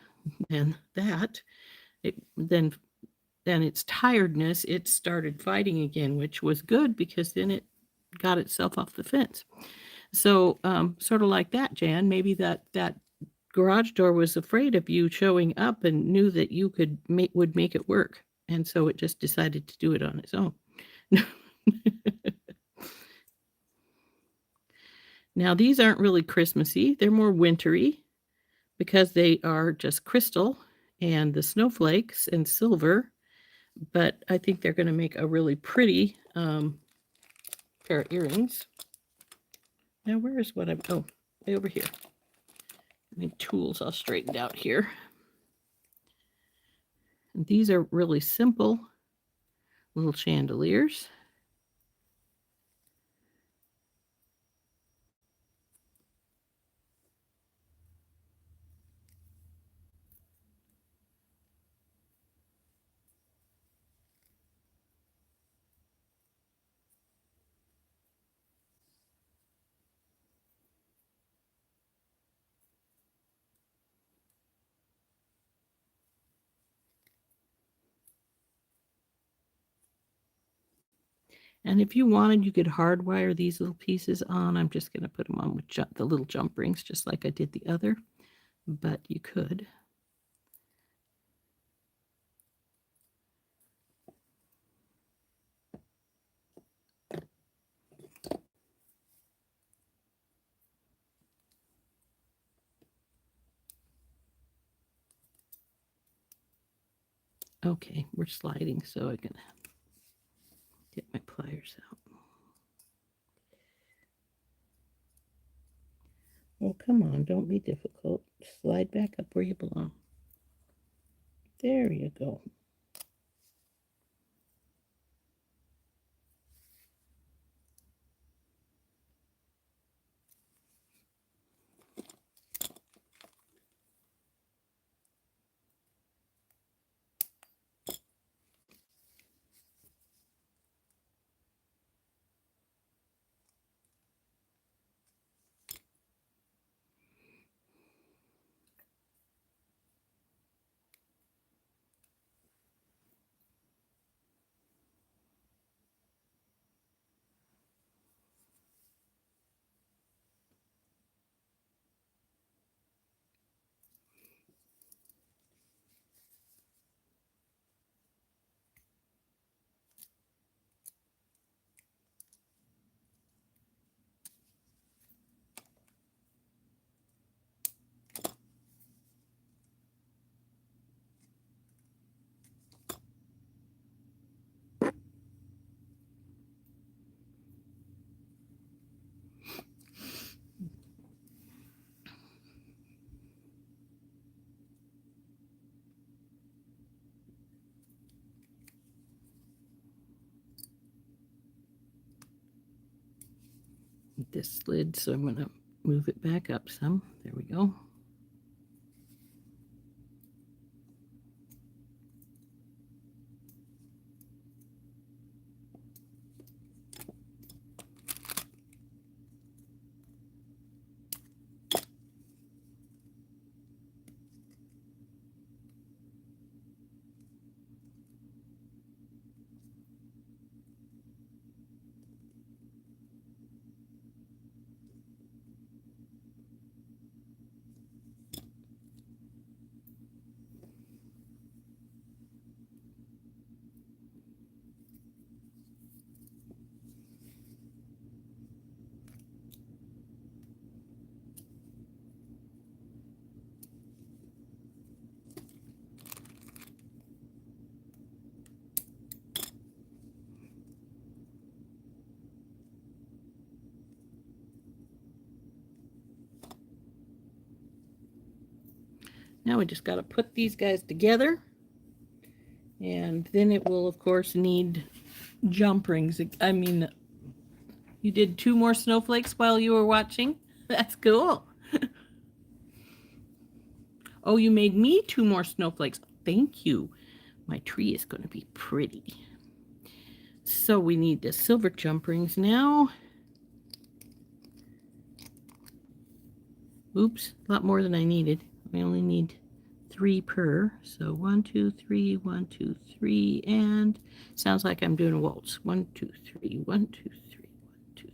than that, then its tiredness, it started fighting again, which was good because then it got itself off the fence. So, sort of like that, Jan, maybe that garage door was afraid of you showing up and knew that you would make it work, and so it just decided to do it on its own. Now, these aren't really Christmassy; they're more wintry because they are just crystal and the snowflakes and silver. But I think they're going to make a really pretty pair of earrings. Now, where's what I'm? Oh, way over here. I mean, tools all straightened out here. And these are really simple little chandeliers. And if you wanted, you could hardwire these little pieces on. I'm just going to put them on with the little jump rings, just like I did the other, but you could. Okay, we're sliding, so I can get my pliers out. Oh, come on, don't be difficult. Slide back up where you belong. There you go. this slid, so I'm going to move it back up some. There we go. Now we just got to put these guys together, and then it will, of course, need jump rings. I mean, you did 2 more snowflakes while you were watching? That's cool. Oh, you made me 2 more snowflakes. Thank you. My tree is going to be pretty. So we need the silver jump rings now. Oops, a lot more than I needed. We only need 3 per. So 1, 2, 3, 1, 2, 3, and sounds like I'm doing a waltz. 1, 2, 3, 1, 2, 3, 1, 2,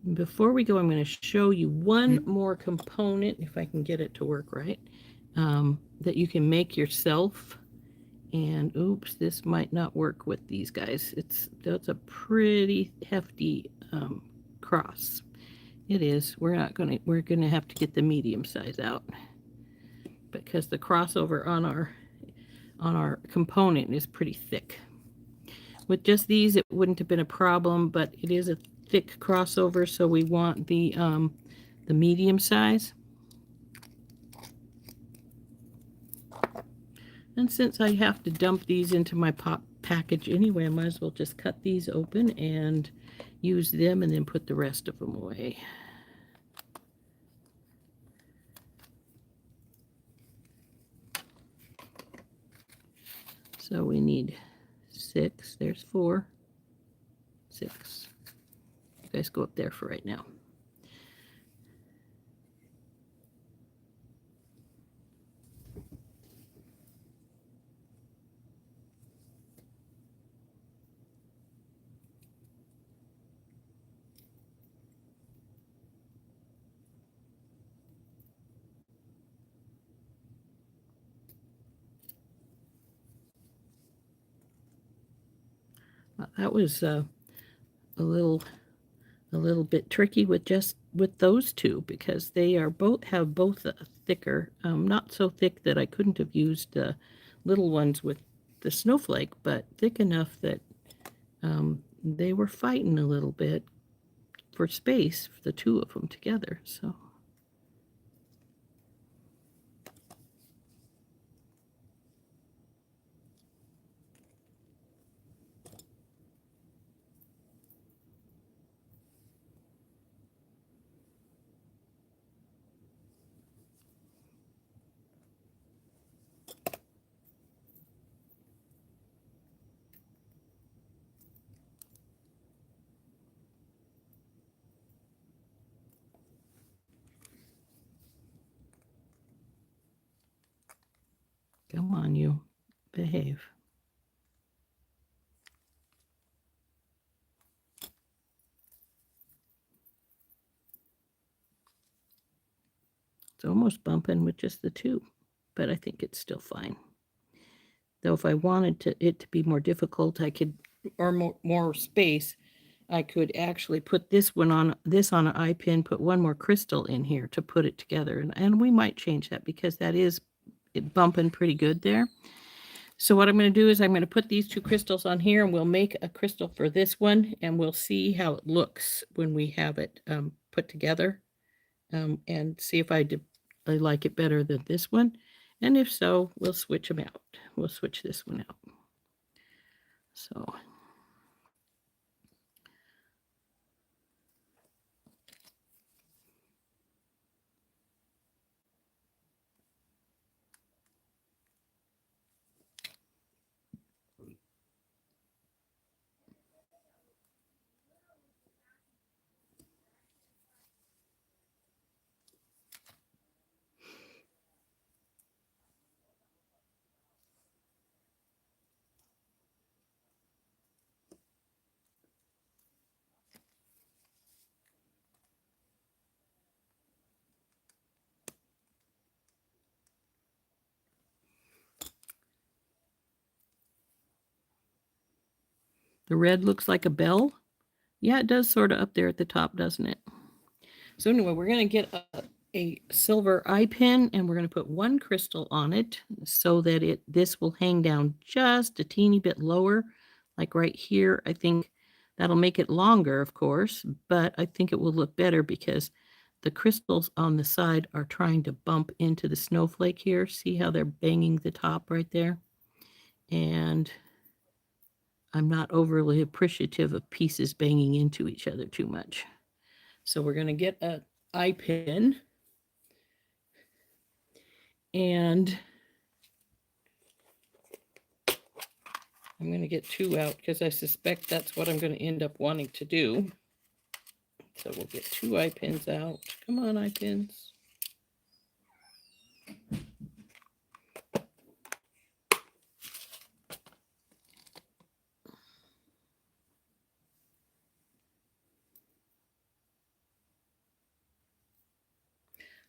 3. Before we go, I'm going to show you one more component, if I can get it to work right, that you can make yourself. And oops, this might not work with these guys. That's a pretty hefty cross. It is. We're gonna have to get the medium size out because the crossover on our component is pretty thick. With just these, it wouldn't have been a problem, but it is a thick crossover, so we want the medium size. And since I have to dump these into my pop package anyway, I might as well just cut these open and use them and then put the rest of them away. So we need 6. There's 4. 6. You guys go up there for right now. That was a little bit tricky with those two because they are have both a thicker, not so thick that I couldn't have used the little ones with the snowflake, but thick enough that they were fighting a little bit for space, for the 2 of them together. So. Come on, you. Behave. It's almost bumping with just the 2, but I think it's still fine. Though if I wanted it to be more difficult, I could, or more space, I could actually put this on an eye pin, put 1 more crystal in here to put it together. And we might change that because that is bumping pretty good there. So what I'm going to do is I'm going to put these 2 crystals on here, and we'll make a crystal for this one, and we'll see how it looks when we have it put together, and see if I I like it better than this one. And if so, we'll switch them out. We'll switch this one out. So the red looks like a bell. Yeah, it does sort of up there at the top, doesn't it? So anyway, we're going to get a silver eye pin, and we're going to put one crystal on it so that this will hang down just a teeny bit lower, like right here. I think that'll make it longer, of course, but I think it will look better because the crystals on the side are trying to bump into the snowflake here. See how they're banging the top right there? And I'm not overly appreciative of pieces banging into each other too much. So we're going to get an eye pin, and I'm going to get two out because I suspect that's what I'm going to end up wanting to do. So we'll get two eye pins out. Come on, eye pins.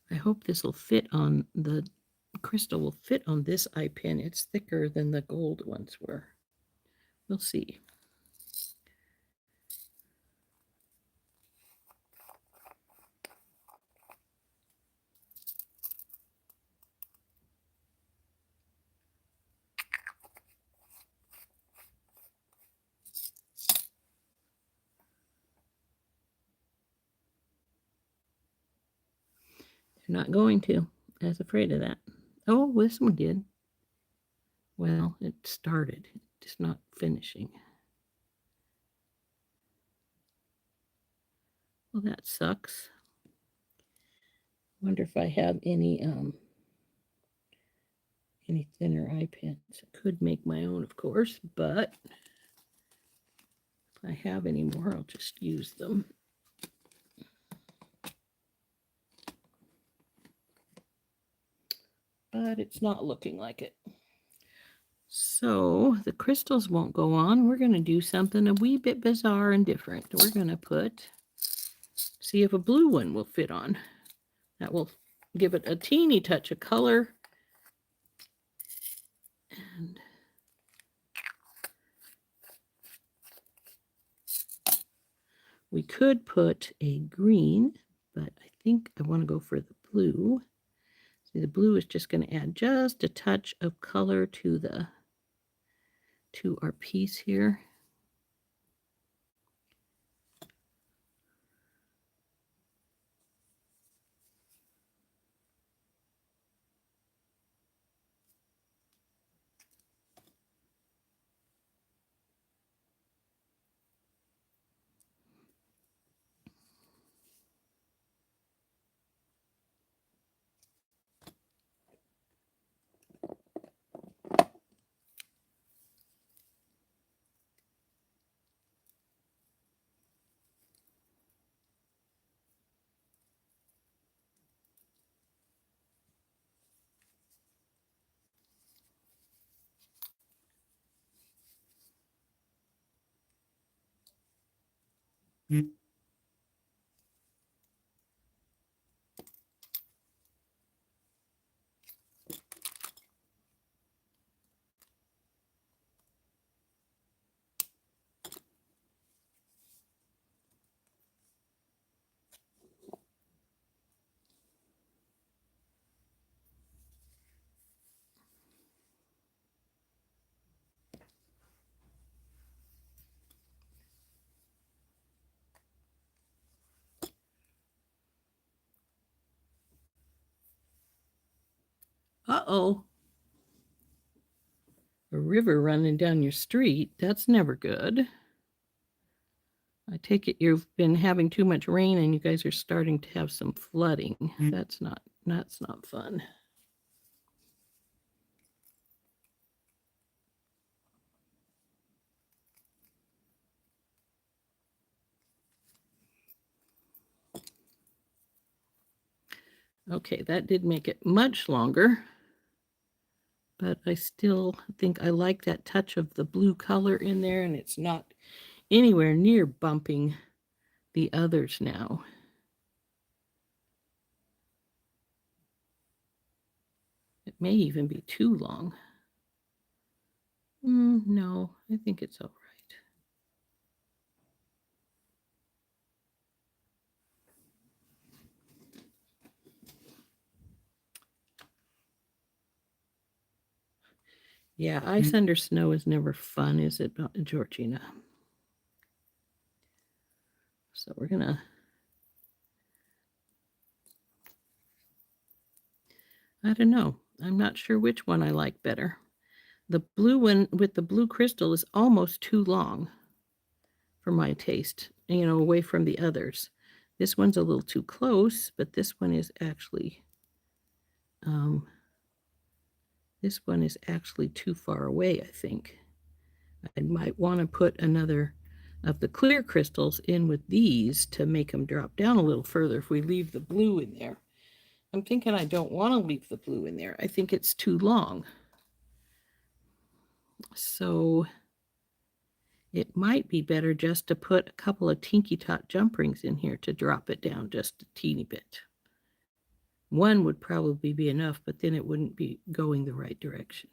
I hope this will fit on the crystal will fit on this eye pin. It's thicker than the gold ones were. We'll see. They're not going to. I was afraid of that. Oh, this one did. Well, it started. It's not finishing. Well, that sucks. Wonder if I have any thinner eye pins. I could make my own, of course, but if I have any more, I'll just use them. But it's not looking like it. So the crystals won't go on. We're going to do something a wee bit bizarre and different. We're going to see if a blue one will fit on. That will give it a teeny touch of color. And we could put a green, but I think I want to go for the blue. See, the blue is just going to add just a touch of color to our piece here. Mm. Uh-oh. A river running down your street, that's never good. I take it you've been having too much rain and you guys are starting to have some flooding. That's not fun. Okay, that did make it much longer, but I still think I like that touch of the blue color in there, and it's not anywhere near bumping the others now. It may even be too long. No, I think it's all right. Yeah, ice under snow is never fun, is it, Georgina? So we're gonna, I don't know. I'm not sure which one I like better. The blue one with the blue crystal is almost too long for my taste, away from the others. This one's a little too close, but this one is actually too far away, I think. I might want to put another of the clear crystals in with these to make them drop down a little further if we leave the blue in there. I'm thinking I don't want to leave the blue in there. I think it's too long. So it might be better just to put a couple of Tinky Tot jump rings in here to drop it down just a teeny bit. One would probably be enough, but then it wouldn't be going the right direction.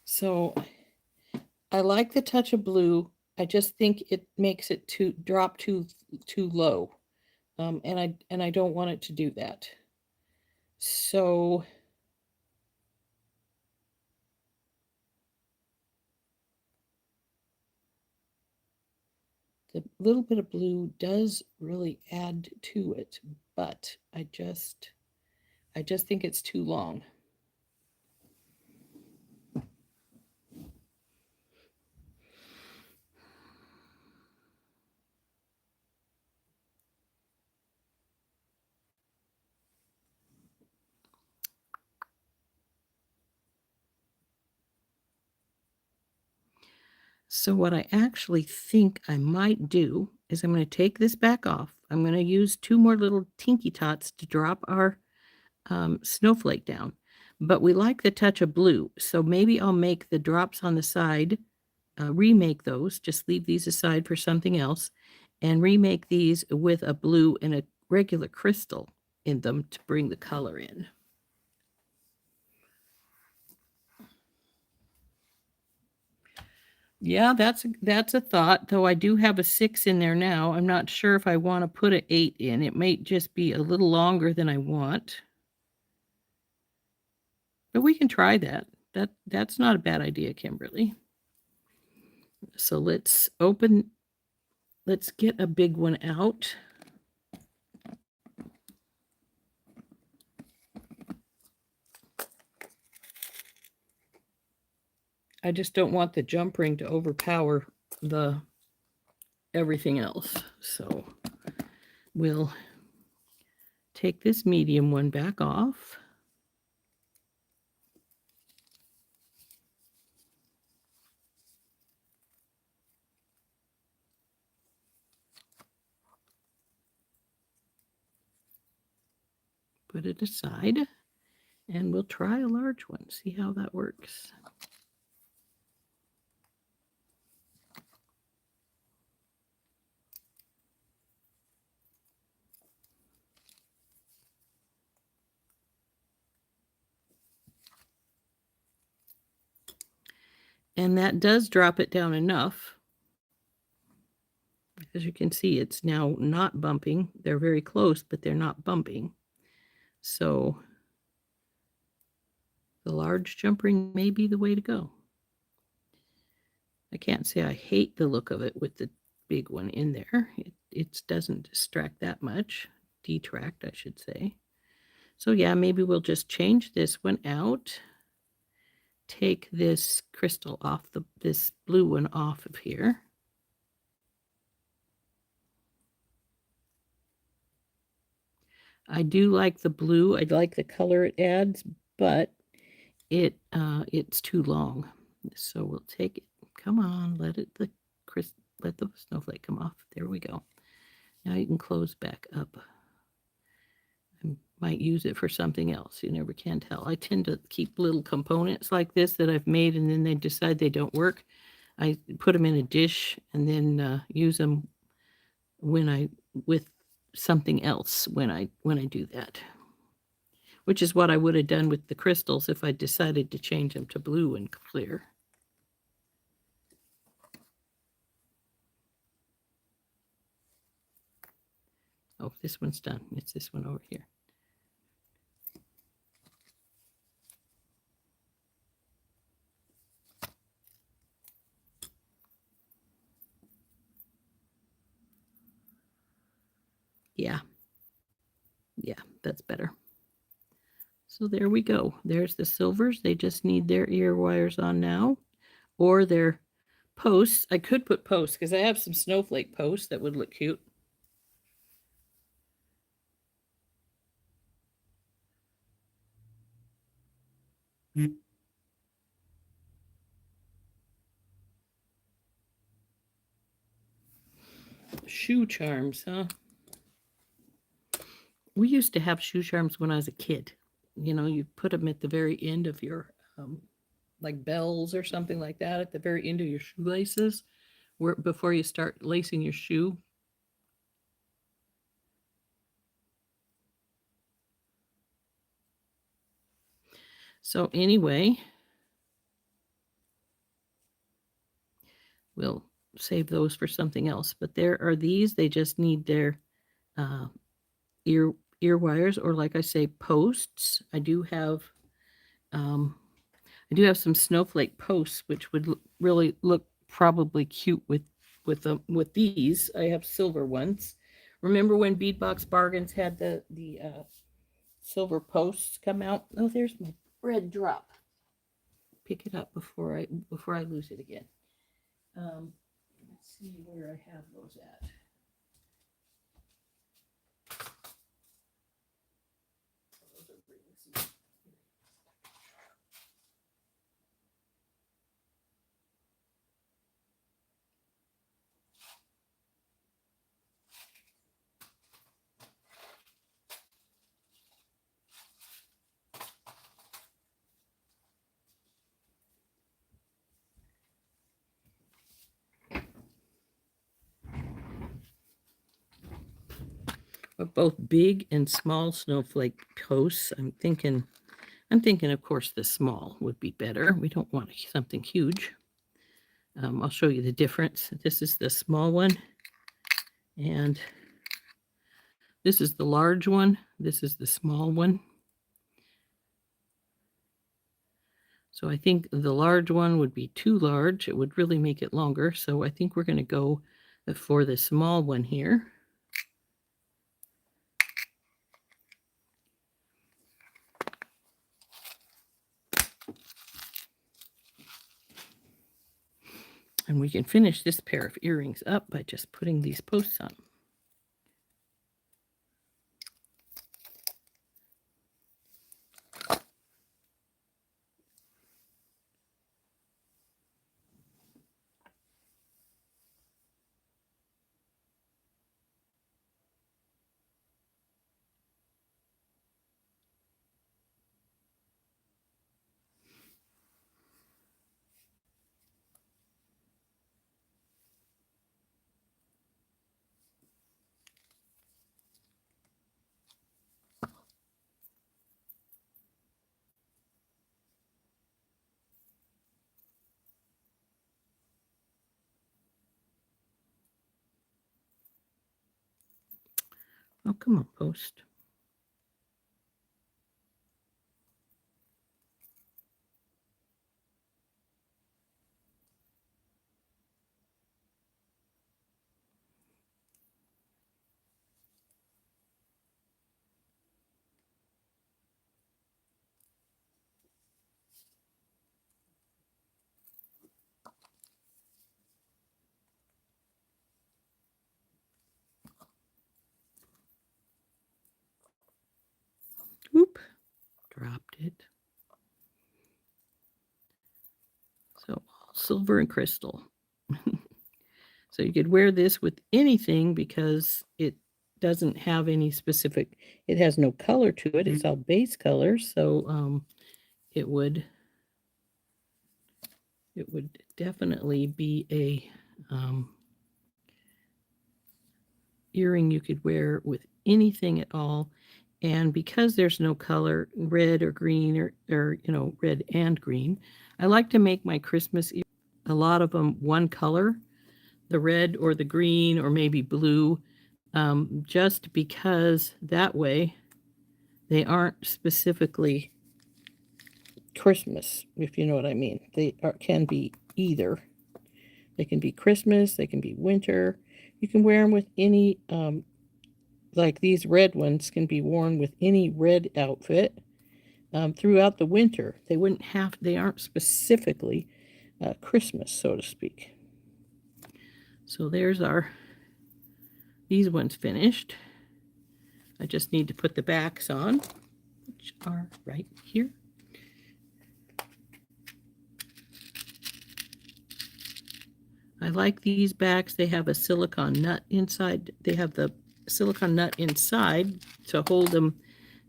So I like the touch of blue. I just think it makes it drop too low. And I don't want it to do that. So the little bit of blue does really add to it, but I just think it's too long. So what I actually think I might do is I'm going to take this back off. I'm going to use 2 more little Tinky Tots to drop our snowflake down. But we like the touch of blue, so maybe I'll make the drops on the side, remake those, just leave these aside for something else, and remake these with a blue and a regular crystal in them to bring the color in. Yeah, that's a thought, though I do have a 6 in there now. I'm not sure if I want to put an 8 in. It might just be a little longer than I want. But we can try that. That's not a bad idea, Kimberly. So let's get a big one out. I just don't want the jump ring to overpower the everything else. So we'll take this medium one back off. Put it aside, and we'll try a large one, see how that works. And that does drop it down enough. As you can see, it's now not bumping. They're very close, but they're not bumping. So the large jump ring may be the way to go. I can't say I hate the look of it with the big one in there. It doesn't distract that much. Detract, I should say. So yeah, maybe we'll just change this one out. Take this crystal off, this blue one off of here. I do like the blue. I like the color it adds, but it's too long. So we'll take it. Come on, let the snowflake come off. There we go. Now you can close back up. I might use it for something else. You never can tell. I tend to keep little components like this that I've made, and then they decide they don't work. I put them in a dish and then use them with something else when I do that. Which is what I would have done with the crystals if I decided to change them to blue and clear. Oh, this one's done. It's this one over here. Yeah. Yeah, that's better. So there we go. There's the silvers. They just need their ear wires on now, or their posts. I could put posts because I have some snowflake posts that would look cute. Shoe charms, huh? We used to have shoe charms when I was a kid. You know, you put them at the very end of your, like bells or something like that, at the very end of your shoelaces, before you start lacing your shoe. So anyway, we'll save those for something else. But there are these. They just need their ear wires, or like I say, posts. I do have some snowflake posts, which would really look probably cute with these. I have silver ones. Remember when Beadbox Bargains had the silver posts come out? Oh, there's my bread drop. Pick it up before I lose it again. Let's see where I have those at. But both big and small snowflake posts, I'm thinking, of course, the small would be better. We don't want something huge. I'll show you the difference. This is the small one, and this is the large one. This is the small one. So I think the large one would be too large. It would really make it longer. So I think we're going to go for the small one here. And we can finish this pair of earrings up by just putting these posts on. Oh, come on, post. Oop, dropped it. So silver and crystal. So you could wear this with anything because it doesn't have any specific, it has no color to it. It's all base colors. So it would definitely be a earring you could wear with anything at all. And because there's no color, red or green or red and green, I like to make my Christmas earrings, a lot of them one color, the red or the green or maybe blue, just because that way they aren't specifically Christmas, if you know what I mean. They can be either. They can be Christmas, they can be winter. You can wear them with any, like these red ones can be worn with any red outfit throughout the winter. They aren't specifically Christmas, so to speak. So there's these ones finished. I just need to put the backs on, which are right here. I like these backs. They have a silicone nut inside. They have the silicone nut inside to hold them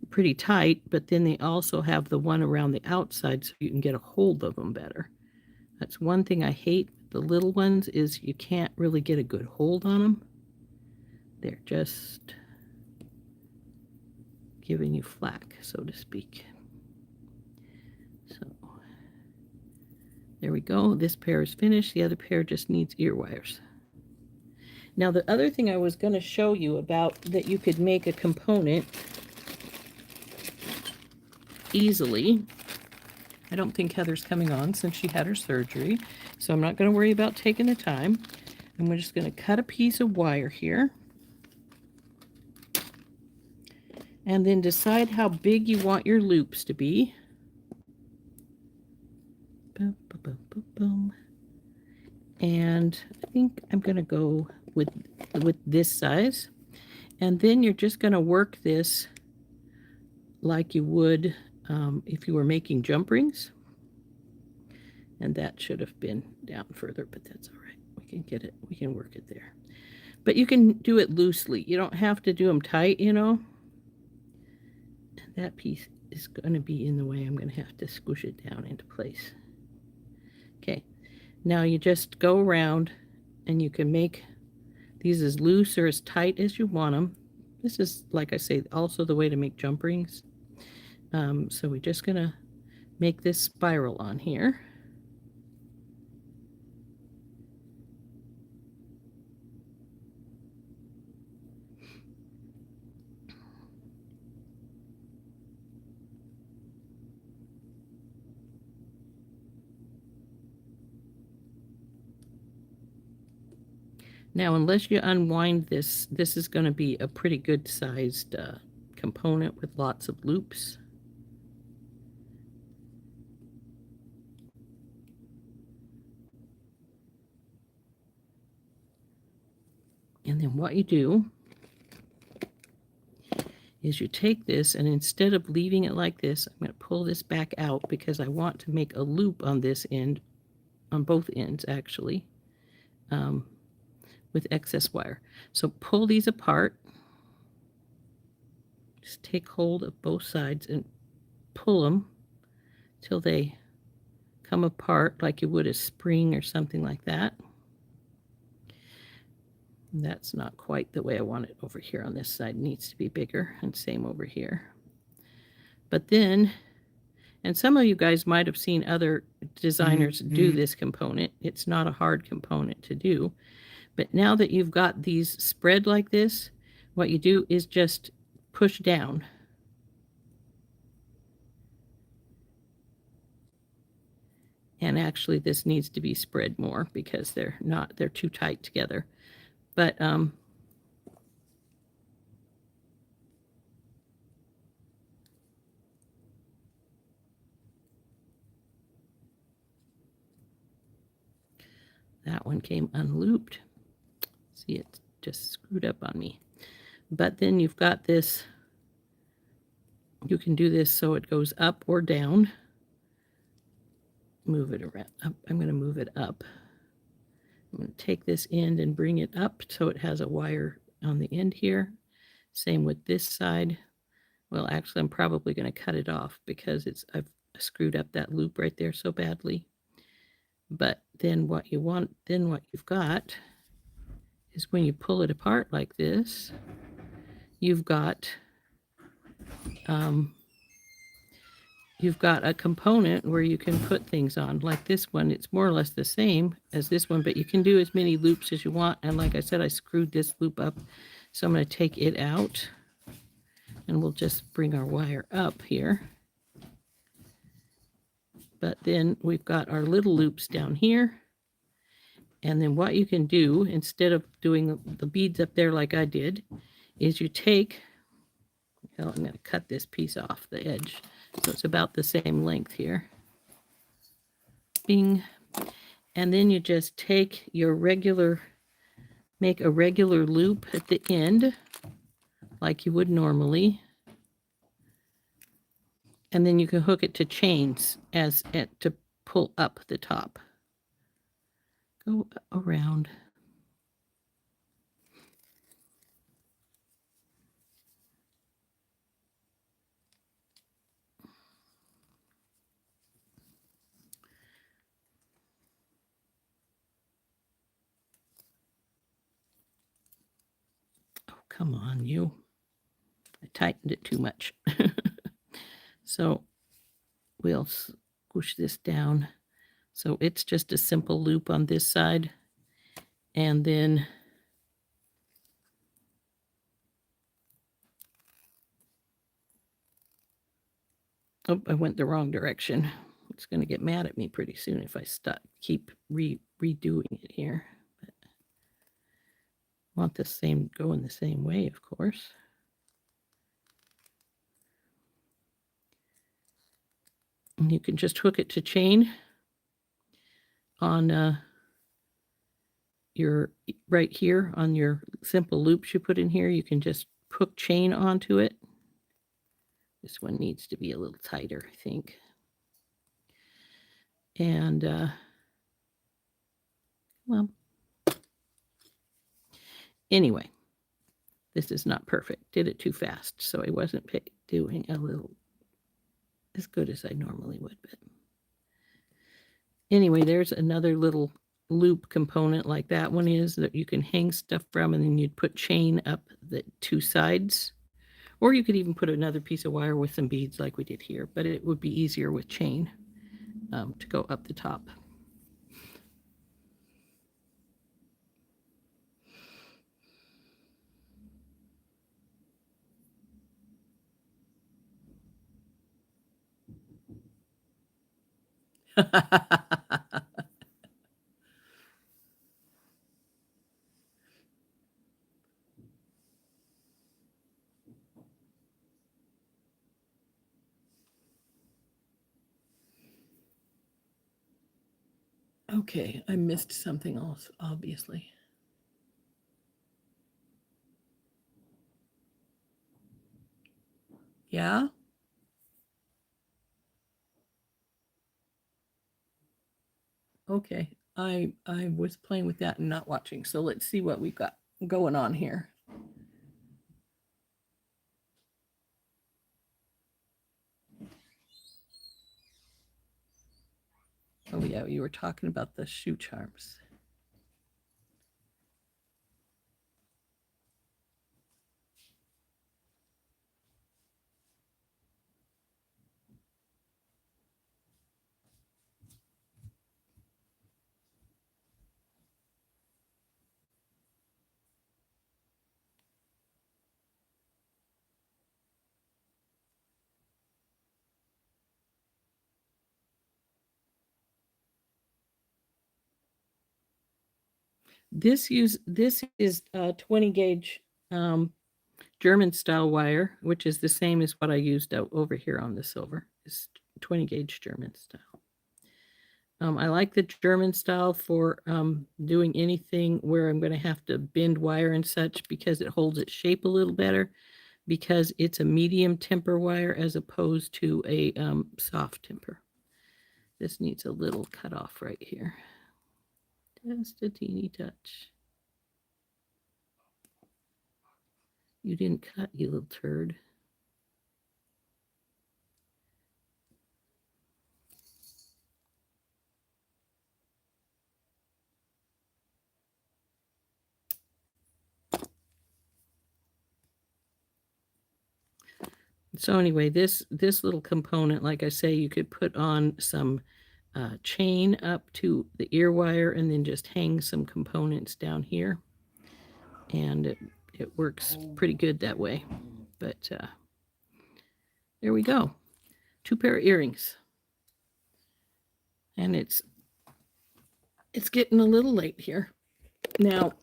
pretty tight, but then they also have the one around the outside so you can get a hold of them better. That's one thing I hate with the little ones is you can't really get a good hold on them. They're just giving you flack, so to speak. So there we go. This pair is finished. The other pair just needs ear wires. Now the other thing I was going to show you about that you could make a component easily. I don't think Heather's coming on since she had her surgery, so I'm not going to worry about taking the time. I'm just going to cut a piece of wire here. And then decide how big you want your loops to be. Boom, boom, boom, boom, boom. And I think I'm going to go with this size. And then you're just going to work this like you would if you were making jump rings. And that should have been down further, but that's all right. We can get it. We can work it there. But you can do it loosely. You don't have to do them tight, you know. That piece is going to be in the way. I'm going to have to squish it down into place. Okay. Now you just go around and you can make these as loose or as tight as you want them. This is, like I say, also the way to make jump rings. So we're just going to make this spiral on here. Now, unless you unwind this, this is going to be a pretty good sized component with lots of loops. And then what you do is you take this, and instead of leaving it like this, I'm going to pull this back out because I want to make a loop on this end, on both ends actually, with excess wire. So pull these apart. Just take hold of both sides and pull them till they come apart like you would a spring or something like that. And that's not quite the way I want it over here on this side. It needs to be bigger, and same over here. But then, and some of you guys might have seen other designers do this component. It's not a hard component to do. But now that you've got these spread like this, what you do is just push down. And actually this needs to be spread more because they're too tight together. But that one came unlooped. See, it just screwed up on me. But then you've got this You can do this so it goes up or down. Move it around. I'm going to move it up. I'm going to take this end and bring it up so it has a wire on the end here. Same with this side. Well, actually, I'm probably going to cut it off because I've screwed up that loop right there so badly. But then what you've got is when you pull it apart like this, you've got a component where you can put things on. Like this one, it's more or less the same as this one, but you can do as many loops as you want. And like I said, I screwed this loop up, so I'm going to take it out, and we'll just bring our wire up here. But then we've got our little loops down here. And then what you can do, instead of doing the beads up there like I did, is you take, well, I'm going to cut this piece off the edge, so it's about the same length here. Bing. And then you just take your make a regular loop at the end, like you would normally. And then you can hook it to chains to pull up the top. Go around. Oh, come on, you. I tightened it too much. So we'll squish this down. So it's just a simple loop on this side. And then oh, I went the wrong direction. It's going to get mad at me pretty soon if I keep redoing it here. But I want this going the same way, of course. And you can just hook it to chain on your right here on your simple loops you put in here. You can just hook chain onto it. This one needs to be a little tighter, I think. And well, anyway, this is not perfect. Did it too fast, so I wasn't doing a little as good as I normally would. But anyway, there's another little loop component like that one is that you can hang stuff from, and then you'd put chain up the two sides. Or you could even put another piece of wire with some beads like we did here, but it would be easier with chain to go up the top. Okay, I missed something else, obviously. Yeah? Okay, I was playing with that and not watching, so let's see what we've got going on here. Oh yeah, you were talking about the shoe charms. This is 20 gauge German style wire, which is the same as what I used over here on the silver. It's 20 gauge German style. I like the German style for doing anything where I'm going to have to bend wire and such because it holds its shape a little better. because it's a medium temper wire as opposed to a soft temper. This needs a little cut off right here. Just a teeny touch. You didn't cut, you little turd. So anyway, this little component, like I say, you could put on some chain up to the ear wire and then just hang some components down here. And it works pretty good that way. But there we go. 2 pair of earrings. And it's getting a little late here. Now,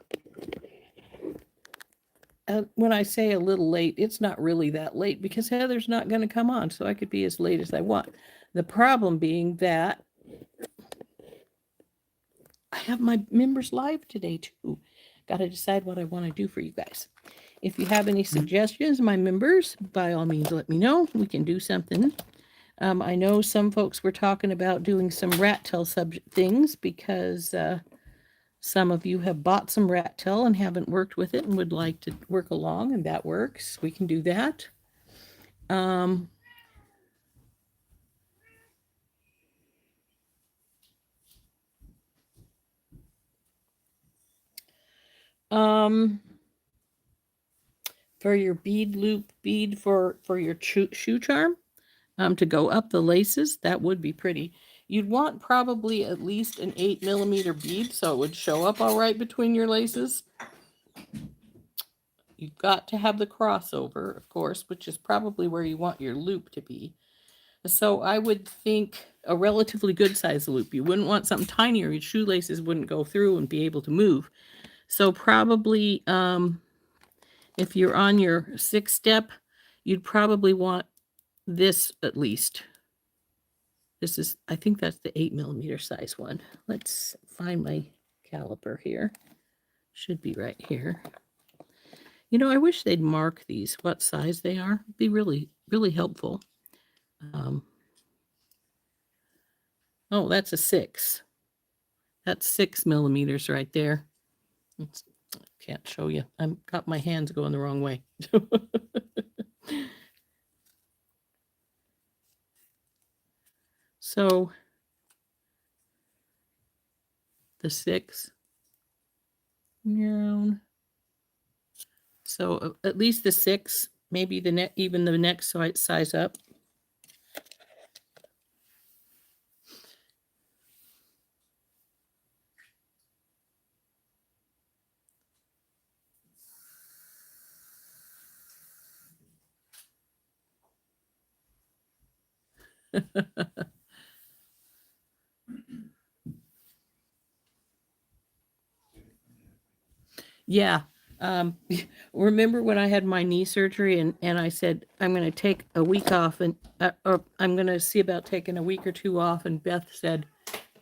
when I say a little late, it's not really that late because Heather's not going to come on, so I could be as late as I want. The problem being that I have my members live today too. Got to decide what I want to do for you guys. If you have any suggestions, my members, by all means, let me know. We can do something. I know some folks were talking about doing some rat tail subject things because some of you have bought some rat tail and haven't worked with it and would like to work along, and that works. We can do that. For your bead loop bead for your shoe charm, to go up the laces, that would be pretty. You'd want probably at least an 8mm bead so it would show up all right between your laces. You've got to have the crossover, of course, which is probably where you want your loop to be. So I would think a relatively good size loop. You wouldn't want something tiny or your shoelaces wouldn't go through and be able to move. So probably if you're on your 6th step, you'd probably want this at least. This is, I think that's the 8mm size one. Let's find my caliper here. Should be right here. You know, I wish they'd mark these, what size they are. It'd be really, really helpful. Oh, that's a 6. That's 6mm right there. Can't show you. I've got my hands going the wrong way. So the 6. Down. So at least the 6, maybe the even the next size up. Yeah. Remember when I had my knee surgery and I said, I'm going to take a week off and or I'm going to see about taking a week or 2 off. And Beth said,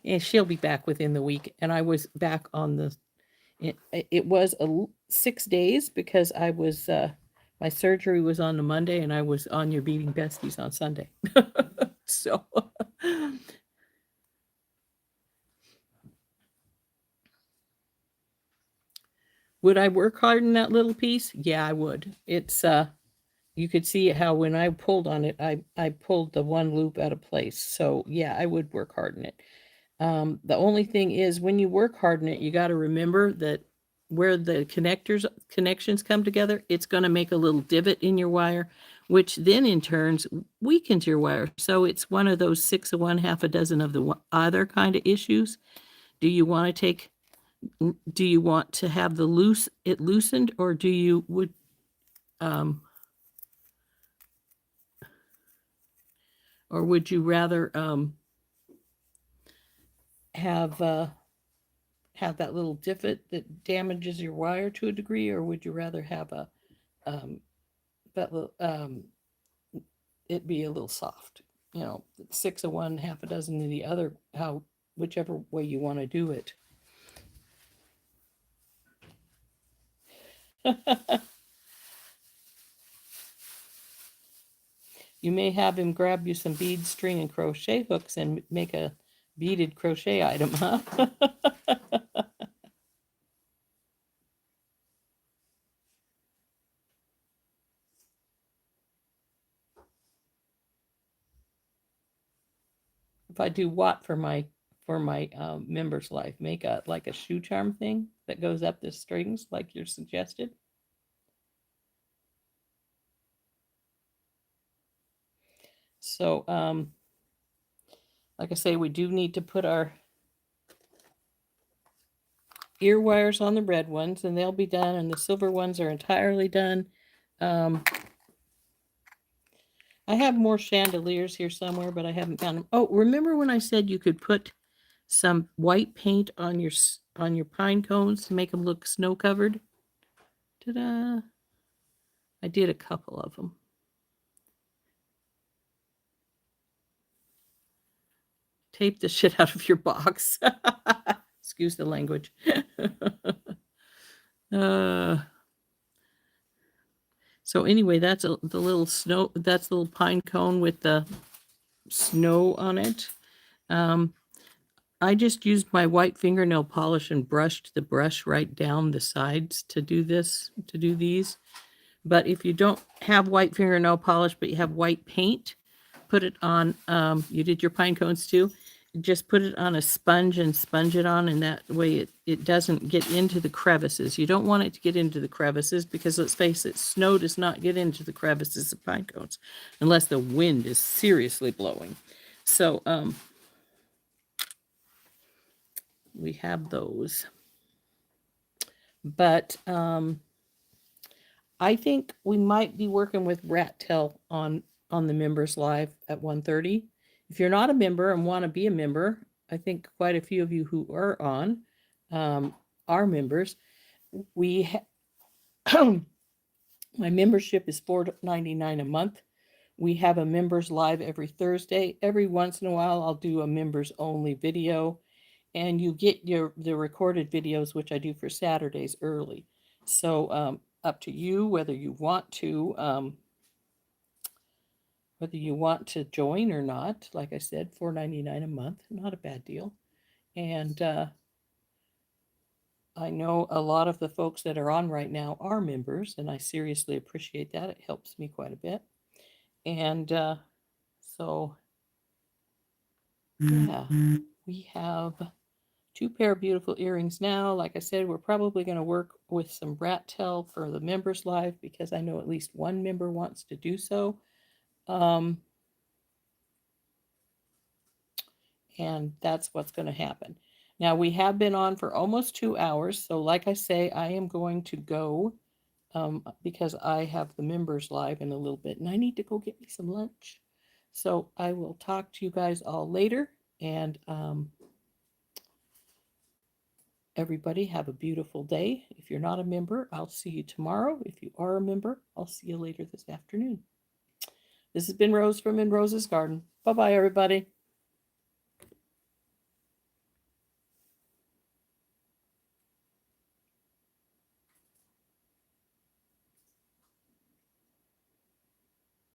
yeah, she'll be back within the week. And I was back on the, it was 6 days because I was, my surgery was on the Monday and I was on your Beating Besties on Sunday. So would I work hard in that little piece? Yeah, I would. It's you could see how when I pulled on it, I pulled the one loop out of place. So yeah, I would work hard in it. The only thing is when you work hard in it, you got to remember that where the connections come together, it's going to make a little divot in your wire, which then in turns weakens your wire. So it's one of those 6 of one, half a dozen of the other kind of issues. Do you want to have the loosened, or do you or would you rather have that little divot that damages your wire to a degree, or would you rather have a it be a little soft? 6 of one, half a dozen of the other, whichever way you want to do it. You may have him grab you some bead string and crochet hooks and make a beaded crochet item, huh? If I do what for my members life, make a like a shoe charm thing that goes up the strings like you're suggested. So like I say, we do need to put our ear wires on the red ones, and they'll be done, and the silver ones are entirely done. I have more chandeliers here somewhere, but I haven't found them. Oh, remember when I said you could put some white paint on your pine cones to make them look snow covered? Ta-da! I did a couple of them. Tape the shit out of your box. Excuse the language. So anyway, that's the little snow. That's the little pine cone with the snow on it. I just used my white fingernail polish and brushed the brush right down the sides to do these. But if you don't have white fingernail polish, but you have white paint, put it on, you did your pine cones too, just put it on a sponge and sponge it on, and that way it doesn't get into the crevices. You don't want it to get into the crevices because, let's face it, snow does not get into the crevices of pine cones unless the wind is seriously blowing. So we have those. But I think we might be working with Rat Tail on the members live at 1:30. If you're not a member and want to be a member, I think quite a few of you who are on are members. We my membership is $4.99 a month. We have a members live every Thursday. Every once in a while, I'll do a members only video, and you get the recorded videos, which I do for Saturdays early. So up to you whether you want to join or not. Like I said, $4.99 a month, not a bad deal. And I know a lot of the folks that are on right now are members, and I seriously appreciate that. It helps me quite a bit. And so yeah, we have 2 pair of beautiful earrings now. Like I said, we're probably going to work with some Rat Tail for the members live because I know at least one member wants to do so. And that's what's going to happen. Now, we have been on for almost 2 hours. So like I say, I am going to go because I have the members live in a little bit, and I need to go get me some lunch. So I will talk to you guys all later, and everybody have a beautiful day. If you're not a member, I'll see you tomorrow. If you are a member, I'll see you later this afternoon. This has been Rose from In Rose's Garden. Bye-bye, everybody.